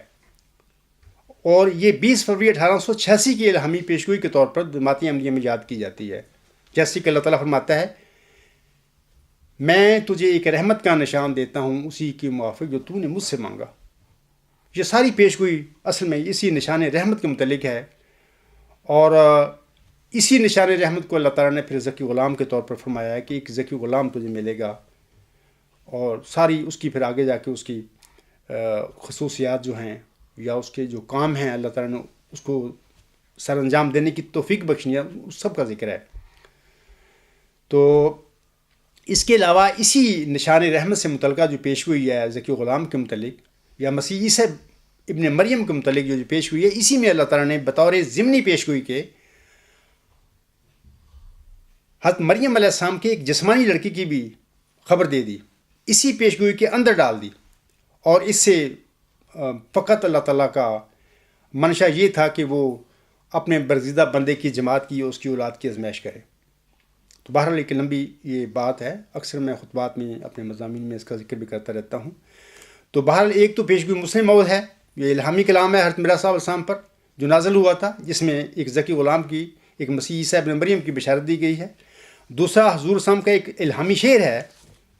اور یہ 20 فروری 1886 کی الہامی پیشگوئی کے طور پر جماعت احمدیہ میں یاد کی جاتی ہے، جیسے کہ اللہ تعالیٰ فرماتا ہے، میں تجھے ایک رحمت کا نشان دیتا ہوں اسی کے موافق جو تو نے مجھ سے مانگا۔ یہ ساری پیشگوئی اصل میں اسی نشان رحمت کے متعلق ہے، اور اسی نشان رحمت کو اللہ تعالیٰ نے پھر ذکی غلام کے طور پر فرمایا ہے کہ ایک ذکی غلام تجھے ملے گا، اور ساری اس کی پھر آگے جا کے اس کی خصوصیات جو ہیں یا اس کے جو کام ہیں اللہ تعالیٰ نے اس کو سر انجام دینے کی توفیق بخشنی ہے، اس سب کا ذکر ہے۔ تو اس کے علاوہ اسی نشان رحمت سے متعلقہ جو پیشگوئی ہے ذکی غلام کے متعلق یا مسیح عیسیٰ ابن مریم کے متعلق جو پیش گوئی ہے، اسی میں اللہ تعالیٰ نے بطور ضمنی پیش گوئی کے حضرت مریم علیہ السلام کے ایک جسمانی لڑکی کی بھی خبر دے دی، اسی پیش گوئی کے اندر ڈال دی، اور اس سے فقط اللہ تعالیٰ کا منشا یہ تھا کہ وہ اپنے برگزیدہ بندے کی جماعت کی، اس کی اولاد کی آزمائش کرے۔ تو بہرحال ایک لمبی یہ بات ہے، اکثر میں خطبات میں اپنے مضامین میں اس کا ذکر بھی کرتا رہتا ہوں۔ تو بہرحال ایک تو پیش گوئی مسلم موعود ہے، یہ الہامی کلام ہے حضرت مرزا صاحب علیہ السلام پر جو نازل ہوا تھا، جس میں ایک ذکی غلام کی، ایک مسیح عیسیٰ ابن مریم کی بشارت دی گئی ہے۔ دوسرا حضور السلام کا ایک الہامی شعر ہے،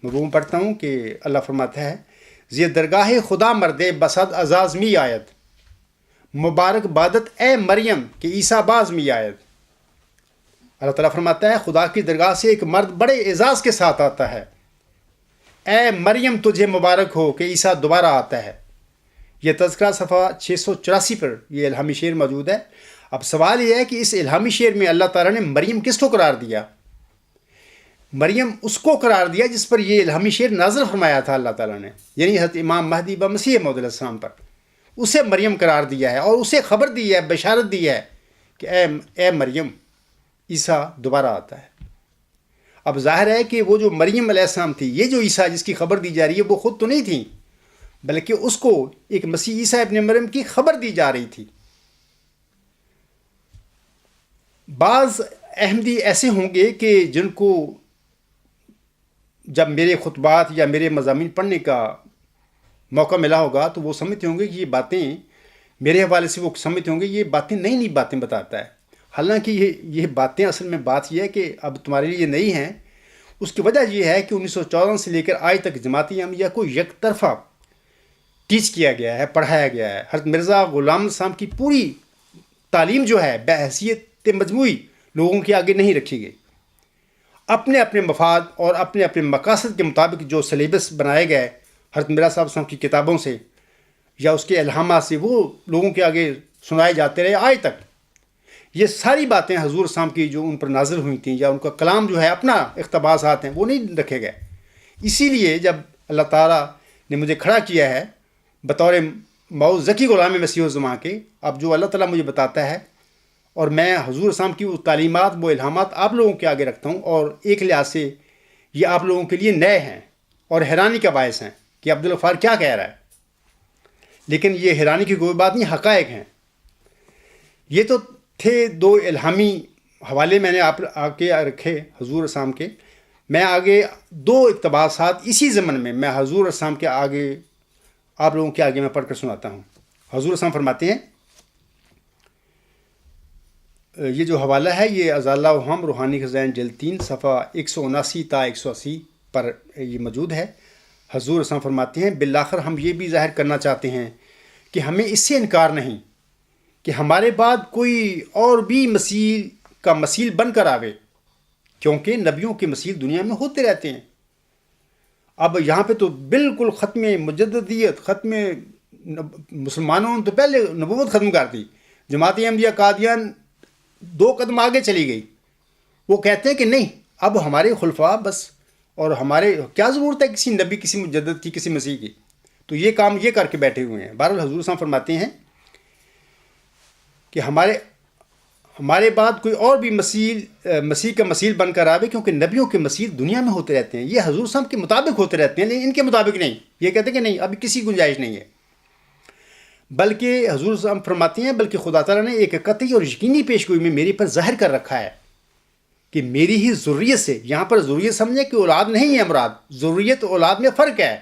میں وہ پڑھتا ہوں کہ اللہ فرماتا ہے، زی درگاہ خدا مردے بسد اعزاز می آید، مبارک بادت اے مریم کہ عیسیٰ باز می آید۔ اللہ تعالیٰ فرماتا ہے خدا کی درگاہ سے ایک مرد بڑے اعزاز کے ساتھ آتا ہے، اے مریم تجھے مبارک ہو کہ عیسیٰ دوبارہ آتا ہے۔ یہ تذکرہ صفحہ 684 پر یہ الہامی شعر موجود ہے۔ اب سوال یہ ہے کہ اس الہامی شعر میں اللہ تعالیٰ نے مریم کس کو قرار دیا؟ مریم اس کو قرار دیا جس پر یہ الہامی شعر نازل فرمایا تھا اللہ تعالیٰ نے، یعنی حضرت امام مہدی مسیح موعود علیہ السلام پر، اسے مریم قرار دیا ہے اور اسے خبر دی ہے، بشارت دی ہے کہ اے مریم عیسیٰ دوبارہ آتا ہے۔ اب ظاہر ہے کہ وہ جو مریم علیہ السلام تھی، یہ جو عیسیٰ جس کی خبر دی جا رہی ہے وہ خود تو نہیں تھیں، بلکہ اس کو ایک مسیح عیسیٰ ابن مریم کی خبر دی جا رہی تھی۔ بعض احمدی ایسے ہوں گے کہ جن کو جب میرے خطبات یا میرے مضامین پڑھنے کا موقع ملا ہوگا تو وہ سمجھتے ہوں گے کہ یہ باتیں میرے حوالے سے، وہ سمجھتے ہوں گے یہ باتیں نئی نئی باتیں بتاتا ہے، حالانکہ یہ باتیں اصل میں بات یہ ہے کہ اب تمہارے لیے نئی ہیں۔ اس کی وجہ یہ ہے کہ 1914 سے لے کر آج تک جماعت احمدیہ کو یک طرفہ ٹیچ کیا گیا ہے، پڑھایا گیا ہے۔ حضرت مرزا غلام صاحب کی پوری تعلیم جو ہے بحیثیت مجموعی لوگوں کے آگے نہیں رکھی گئی، اپنے اپنے مفاد اور اپنے اپنے مقاصد کے مطابق جو سلیبس بنائے گئے حضرت مرزا صاحب صاحب کی کتابوں سے یا اس کے الہامات سے، وہ لوگوں کے آگے سنائے جاتے رہے آج تک۔ یہ ساری باتیں حضور صاحب کی جو ان پر نازل ہوئی تھیں یا ان کا کلام جو ہے اپنا اقتباسات ہیں وہ نہیں رکھے گئے۔ اسی لیے جب اللہ تعالیٰ نے مجھے کھڑا کیا ہے بطور موعود ذکی غلام مسیح الزماں کے، اب جو اللہ تعالیٰ مجھے بتاتا ہے اور میں حضور صاحب کی وہ تعلیمات، وہ الہامات آپ لوگوں کے آگے رکھتا ہوں، اور ایک لحاظ سے یہ آپ لوگوں کے لیے نئے ہیں اور حیرانی کا باعث ہیں کہ عبدالغفار کیا کہہ رہا ہے، لیکن یہ حیرانی کی کوئی بات نہیں، حقائق ہیں۔ یہ تو تھے دو الہامی حوالے میں نے آپ آگے رکھے حضور اسلام کے۔ میں آگے دو اقتباسات اسی ضمن میں حضور اسلام کے آگے آپ لوگوں کے آگے میں پڑھ کر سناتا ہوں۔ حضور اسلام فرماتے ہیں، یہ جو حوالہ ہے یہ ازالہ ہم روحانی خزائن جلد 3 صفحہ 179 تا 180 پر یہ موجود ہے۔ حضور اسلام فرماتے ہیں، بالآخر ہم یہ بھی ظاہر کرنا چاہتے ہیں کہ ہمیں اس سے انکار نہیں کہ ہمارے بعد کوئی اور بھی مسیح کا مسیل بن کر آوے، کیونکہ نبیوں کے مسیل دنیا میں ہوتے رہتے ہیں۔ اب یہاں پہ تو بالکل ختم مجددیت، ختم مسلمانوں نے تو پہلے نبوت ختم کر دی، جماعت احمدیہ قادیان 2 قدم آگے چلی گئی۔ وہ کہتے ہیں کہ نہیں، اب ہمارے خلفاء بس، اور ہمارے کیا ضرورت ہے کسی نبی، کسی مجدد کی، کسی مسیح کی، تو یہ کام یہ کر کے بیٹھے ہوئے ہیں۔ بہرحال حضور صاحب فرماتے ہیں کہ ہمارے بعد کوئی اور بھی مسیح کا مسیل بن کر آوے، کیونکہ نبیوں کے مسیل دنیا میں ہوتے رہتے ہیں، یہ حضور صاحب کے مطابق ہوتے رہتے ہیں، لیکن ان کے مطابق نہیں۔ یہ کہتے ہیں کہ نہیں، ابھی کسی گنجائش نہیں ہے، بلکہ حضور صاحب فرماتے ہیں بلکہ خدا تعالیٰ نے ایک قطعی اور یقینی پیشگوئی میں میرے پر ظاہر کر رکھا ہے کہ میری ہی ذریت سے، یہاں پر ذریت سمجھے کہ اولاد نہیں ہے مراد، ذریت اولاد میں فرق ہے۔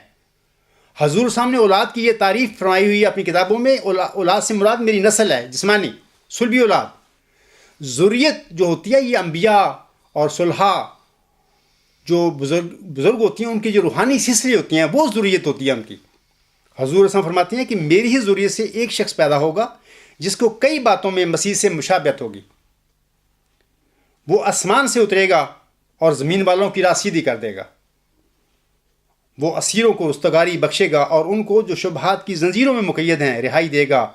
حضور صاحب نے اولاد کی یہ تعریف فرمائی ہوئی ہے اپنی کتابوں میں، اولاد سے مراد میری نسل ہے، جسمانی صلبی اولاد۔ ذریت جو ہوتی ہے یہ انبیاء اور صلحاء جو بزرگ ہوتی ہیں، ان کی جو روحانی سلسلے ہوتی ہیں وہ ذریت ہوتی ہے ان کی۔ حضور صاحب فرماتے ہیں کہ میری ہی ذریت سے ایک شخص پیدا ہوگا جس کو کئی باتوں میں مسیح سے مشابہت ہوگی، وہ آسمان سے اترے گا اور زمین والوں کی راسیدی کر دے گا، وہ اسیروں کو رستگاری بخشے گا اور ان کو جو شبہات کی زنجیروں میں مقید ہیں رہائی دے گا۔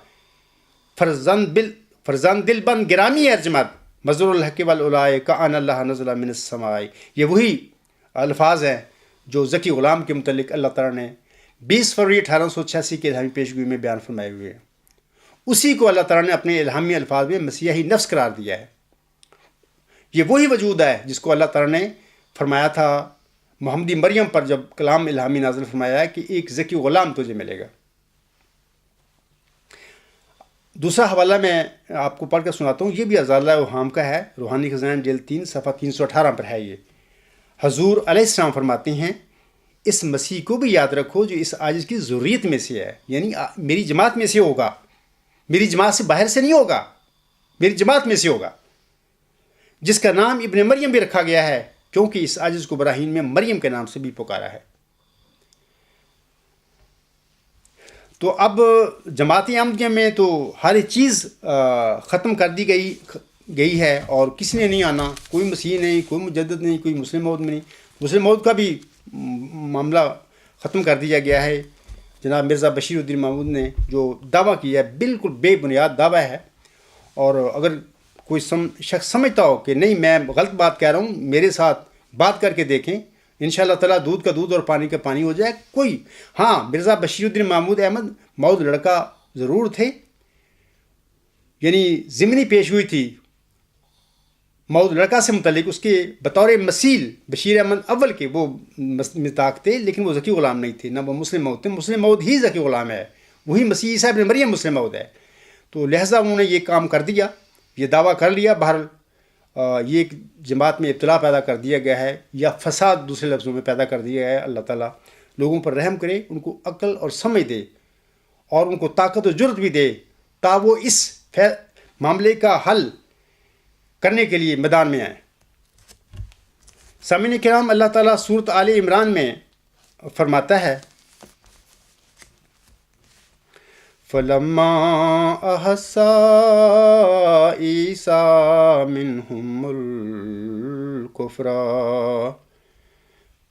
فرزند دل بند گرامی ارجمت مظہر الحق والعلائے کان اللہ نزل من السماء، یہ وہی الفاظ ہیں جو ذکی غلام کے متعلق اللہ تعالیٰ نے 20 فروری 1886 کے الہامی پیشگوئی میں بیان فرمائے ہوئے ہیں، اسی کو اللہ تعالیٰ نے اپنے الہامی الفاظ میں مسیحی نفس قرار دیا ہے۔ یہ وہی وجود ہے جس کو اللہ تعالیٰ نے فرمایا تھا محمدی مریم پر جب کلام الہامی نازل فرمایا ہے کہ ایک ذکی غلام تجھے ملے گا۔ دوسرا حوالہ میں آپ کو پڑھ کر سناتا ہوں، یہ بھی عزالہ اوہام کا ہے، روحانی خزائن جلد 3 صفحہ 318 پر ہے۔ یہ حضور علیہ السلام فرماتے ہیں اس مسیح کو بھی یاد رکھو جو اس عاجز کی ذریت میں سے ہے، یعنی میری جماعت میں سے ہوگا، میری جماعت سے باہر سے نہیں ہوگا، میری جماعت میں سے ہوگا، جس کا نام ابن مریم بھی رکھا گیا ہے کیونکہ اس عاجز کو براہین میں مریم کے نام سے بھی پکارا ہے۔ تو اب جماعت احمدیہ میں تو ہر چیز ختم کر دی گئی ہے اور کسی نے نہیں آنا، کوئی مسیح نہیں، کوئی مجدد نہیں، کوئی مسلم موعود نہیں، مسلم موعود کا بھی معاملہ ختم کر دیا گیا ہے۔ جناب مرزا بشیر الدین محمود نے جو دعویٰ کیا ہے بالکل بے بنیاد دعویٰ ہے، اور اگر کوئی شخص سمجھتا ہو کہ نہیں میں غلط بات کہہ رہا ہوں، میرے ساتھ بات کر کے دیکھیں، انشاءاللہ تعالیٰ دودھ کا دودھ اور پانی کا پانی ہو جائے۔ کوئی ہاں مرزا بشیر الدین محمود احمد مود لڑکا ضرور تھے، یعنی ضمنی پیش ہوئی تھی مود لڑکا سے متعلق، اس کے بطور مثیل بشیر احمد اول کے وہ مصداق تھے، لیکن وہ ذکی غلام نہیں تھے، نہ وہ مسلم موعود تھے۔ مسلم موعود ہی ذکی غلام ہے، وہی مسیح عیسیٰ ابن مریم مسلم موعود ہے۔ تو لہٰذا انہوں نے یہ کام کر دیا، یہ دعویٰ کر لیا، بہرحال یہ ایک جماعت میں ابتلا پیدا کر دیا گیا ہے، یا فساد دوسرے لفظوں میں پیدا کر دیا گیا ہے۔ اللہ تعالیٰ لوگوں پر رحم کرے، ان کو عقل اور سمجھ دے اور ان کو طاقت و جرت بھی دے تا وہ اس معاملے کا حل کرنے کے لیے میدان میں آئیں۔ سامعین کرام، اللہ تعالیٰ سورۃ آل عمران میں فرماتا ہے فَلَمَّا أَحَسَّ عِيسَىٰ مِنْهُمُ الْكُفْرَ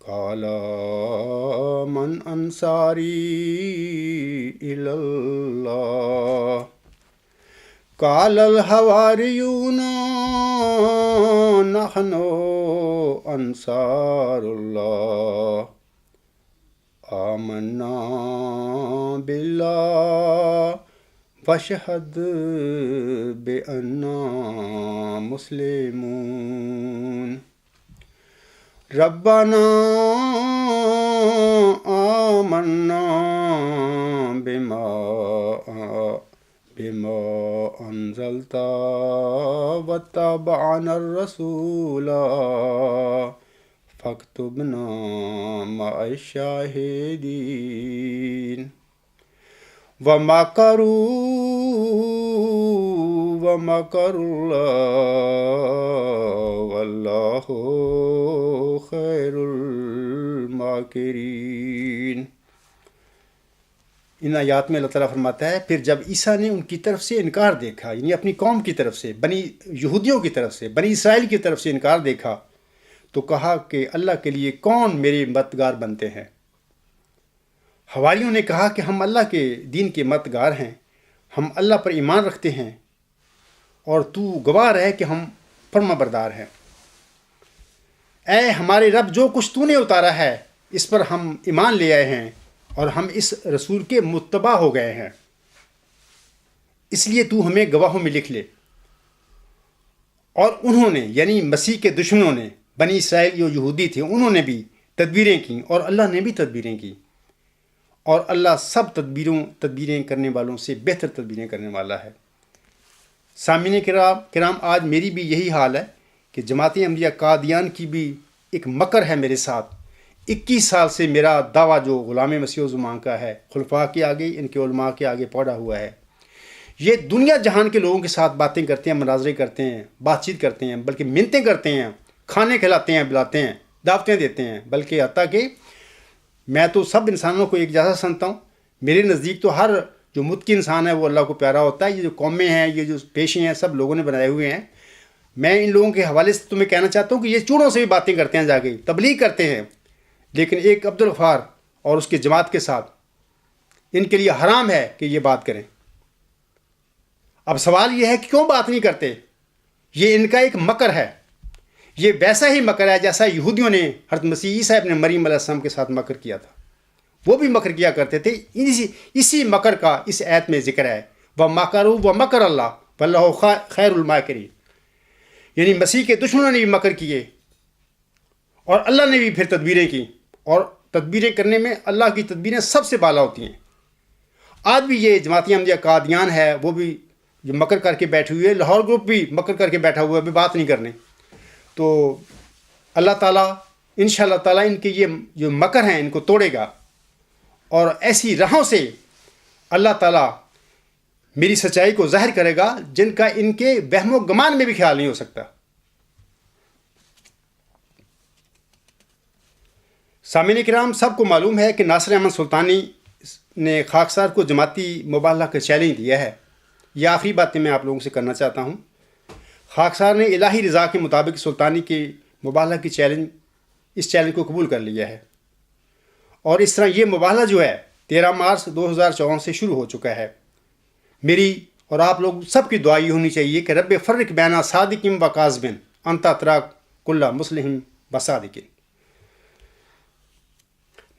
قَالَ مَنْ أَنصَارِي إِلَى اللَّهِ قَالَ الْحَوَارِيُّونَ نَحْنُ أَنصَارُ اللَّهِ آمنا باللہ واشہد بأننا مسلمون ربنا آمنا بما انزلت واتبعنا الرسول فاکتبنا مع الشاہدین ومکروا اللہ واللہ خیر الماکرین۔ ان آیات میں اللہ تعالیٰ فرماتا ہے پھر جب عیسیٰ نے ان کی طرف سے انکار دیکھا، یعنی اپنی قوم کی طرف سے، بنی یہودیوں کی طرف سے، بنی اسرائیل کی طرف سے انکار دیکھا، تو کہا کہ اللہ کے لیے کون میرے مددگار بنتے ہیں؟ حواریوں نے کہا کہ ہم اللہ کے دین کے مددگار ہیں، ہم اللہ پر ایمان رکھتے ہیں اور تو گواہ رہے کہ ہم فرما بردار ہیں۔ اے ہمارے رب، جو کچھ تو نے اتارا ہے اس پر ہم ایمان لے آئے ہیں اور ہم اس رسول کے متبع ہو گئے ہیں، اس لیے تو ہمیں گواہوں میں لکھ لے۔ اور انہوں نے یعنی مسیح کے دشمنوں نے، بنی اسرائیل جو یہودی تھے، انہوں نے بھی تدبیریں کیں اور اللہ نے بھی تدبیریں کی، اور اللہ سب تدبیریں کرنے والوں سے بہتر تدبیریں کرنے والا ہے۔ سامعین کرام، آج میری بھی یہی حال ہے کہ جماعت احمدیہ قادیان کی بھی ایک مکر ہے میرے ساتھ۔ 21 سال سے میرا دعویٰ جو غلام مسیح زمان کا ہے، خلفاء کے آگے، ان کے علماء کے آگے پڑا ہوا ہے۔ یہ دنیا جہان کے لوگوں کے ساتھ باتیں کرتے ہیں، مناظرے کرتے ہیں، بات چیت کرتے ہیں، بلکہ منتیں کرتے ہیں، کھانے کھلاتے ہیں، بلاتے ہیں، دعوتیں دیتے ہیں، بلکہ حتیٰ کہ میں تو سب انسانوں کو ایک جیسا سمجھتا ہوں۔ میرے نزدیک تو ہر جو متقی انسان ہے وہ اللہ کو پیارا ہوتا ہے۔ یہ جو قومیں ہیں، یہ جو پیشے ہیں، سب لوگوں نے بنائے ہوئے ہیں۔ میں ان لوگوں کے حوالے سے تمہیں کہنا چاہتا ہوں کہ یہ چوڑوں سے بھی باتیں کرتے ہیں، جا کے تبلیغ کرتے ہیں، لیکن ایک عبدالغفار اور اس کی جماعت کے ساتھ ان کے لیے حرام ہے کہ یہ بات کریں۔ اب سوال یہ ہے کہ کیوں بات نہیں کرتے؟ یہ ان کا ایک مکر ہے، یہ ویسا ہی مکر ہے جیسا یہودیوں نے حضرت مسیح عیسیٰ ابن مریم علیہ السلام کے ساتھ مکر کیا تھا۔ وہ بھی مکر کیا کرتے تھے. اسی مکر کا اس آیت میں ذکر ہے. وَمَكَرُوا وَمَكَرَ اللَّهُ وَاللَّهُ خَيْرُ الْمَاكِرِينَ. یعنی مسیح کے دشمنوں نے بھی مکر کیے اور اللہ نے بھی پھر تدبیریں کی، اور تدبیریں کرنے میں اللہ کی تدبیریں سب سے بالا ہوتی ہیں. آج بھی یہ جماعت احمدیہ قادیان ہے، وہ بھی جو مکر کر کے بیٹھے ہوئے، لاہور گروپ بھی مکر کر کے بیٹھا ہوا ہے، ابھی بات نہیں کرنے. تو اللہ تعالیٰ انشاءاللہ تعالیٰ ان کے یہ جو مکر ہیں ان کو توڑے گا، اور ایسی راہوں سے اللہ تعالیٰ میری سچائی کو ظاہر کرے گا جن کا ان کے وہم و گمان میں بھی خیال نہیں ہو سکتا. سامعین کرام، سب کو معلوم ہے کہ ناصر احمد سلطانی نے خاکسار کو جماعتی مباہلہ کا چیلنج دیا ہے. یہ آخری باتیں میں آپ لوگوں سے کرنا چاہتا ہوں. خاکسار نے الہی رضا کے مطابق سلطانی کے مباہلہ کی اس چیلنج کو قبول کر لیا ہے، اور اس طرح یہ مباہلہ جو ہے 13 مارچ 2014 سے شروع ہو چکا ہے. میری اور آپ لوگ سب کی دعا یہ ہونی چاہیے کہ رب فرق بین صادق و کاذب انت ترا کل مسلم بصادق.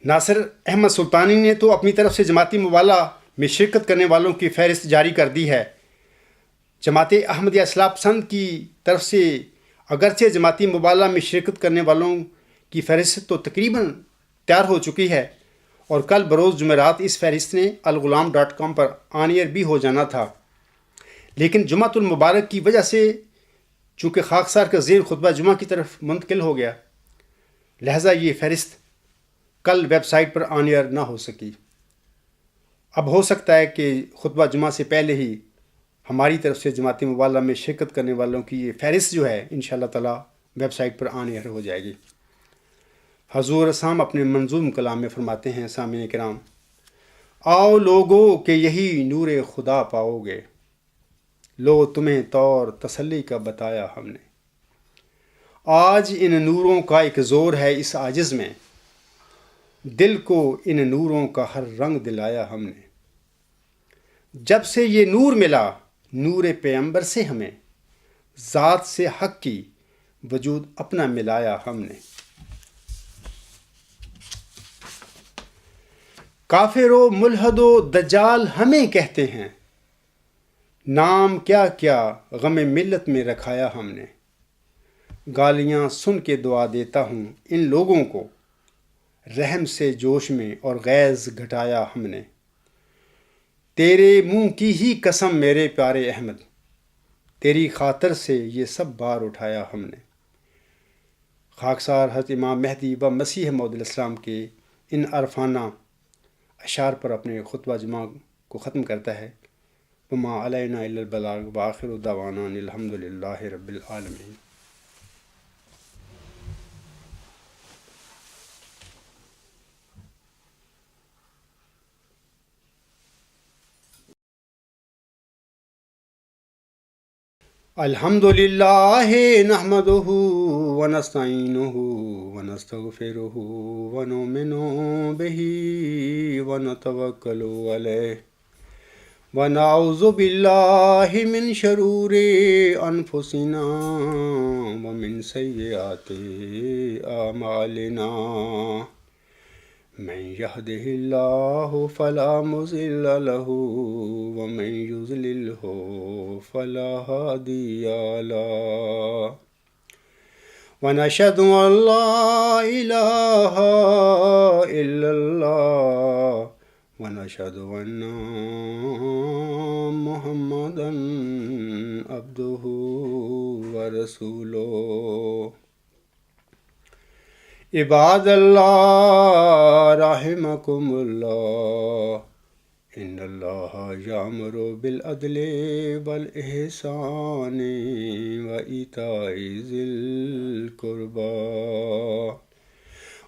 ناصر احمد سلطانی نے تو اپنی طرف سے جماعتی مباہلہ میں شرکت کرنے والوں کی فہرست جاری کر دی ہے. جماعت احمدیہ اصلاح پسند کی طرف سے اگرچہ جماعتی مباہلہ میں شرکت کرنے والوں کی فہرست تو تقریباً تیار ہو چکی ہے، اور کل بروز جمعرات اس فہرست نے الغلام.com پر آن ایئر بھی ہو جانا تھا. لیکن جمعۃ المبارک کی وجہ سے چونکہ خاکسار کا ذیل خطبہ جمعہ کی طرف منتقل ہو گیا، لہذا یہ فہرست کل ویب سائٹ پر آن ایئر نہ ہو سکی. اب ہو سکتا ہے کہ خطبہ جمعہ سے پہلے ہی ہماری طرف سے جماعتی مباہلہ میں شرکت کرنے والوں کی یہ فہرست جو ہے انشاءاللہ تعالیٰ ویب سائٹ پر آن ایئر ہو جائے گی. حضور اسام اپنے منظوم کلام میں فرماتے ہیں، سامعین کرام، آؤ لوگو کہ یہی نور خدا پاؤ گے، لو تمہیں طور تسلی کا بتایا ہم نے. آج ان نوروں کا ایک زور ہے اس عاجز میں، دل کو ان نوروں کا ہر رنگ دلایا ہم نے. جب سے یہ نور ملا نور پیغمبر سے ہمیں، ذات سے حق کی وجود اپنا ملایا ہم نے. کافر و ملحد و دجال ہمیں کہتے ہیں، نام کیا کیا غم ملت میں رکھایا ہم نے. گالیاں سن کے دعا دیتا ہوں ان لوگوں کو، رحم سے جوش میں اور غیظ گھٹایا ہم نے. تیرے منہ کی ہی قسم میرے پیارے احمد، تیری خاطر سے یہ سب بار اٹھایا ہم نے. خاکسار حضرت امام مہدی و مسیح موعود علیہ السلام کے ان عرفانہ اشعار پر اپنے خطبہ جمعہ کو ختم کرتا ہے. وما علینا الا البلاغ وآخر دعوانا ان الحمد للہ رب العالمین. الحمد للہ نحمدہ ونستعینہ ونستغفرہ ونؤمن بہ ونتوکل علیہ ونعوذ باللہ من شرور انفسنا ومن سیئات اعمالنا. من يهده الله فلا مضل له ومن يضلله فلا هادي له. ونشهد أن لا إله إلا الله ونشهد أن محمدا عبده ورسوله. عباد اللہ رحمکم اللہ، ان اللہ یأمر بالعدل والاحسان وایتاء ذی القربى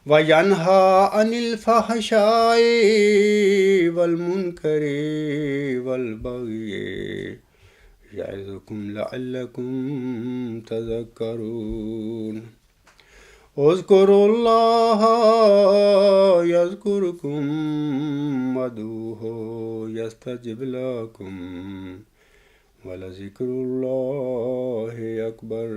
وینہی عن الفحشاء والمنکر والبغی یعظکم لعلکم تذکرون. اذکروا اللہ یذکرکم وادعوہ یستجب لکم ولذکر اللہ اکبر.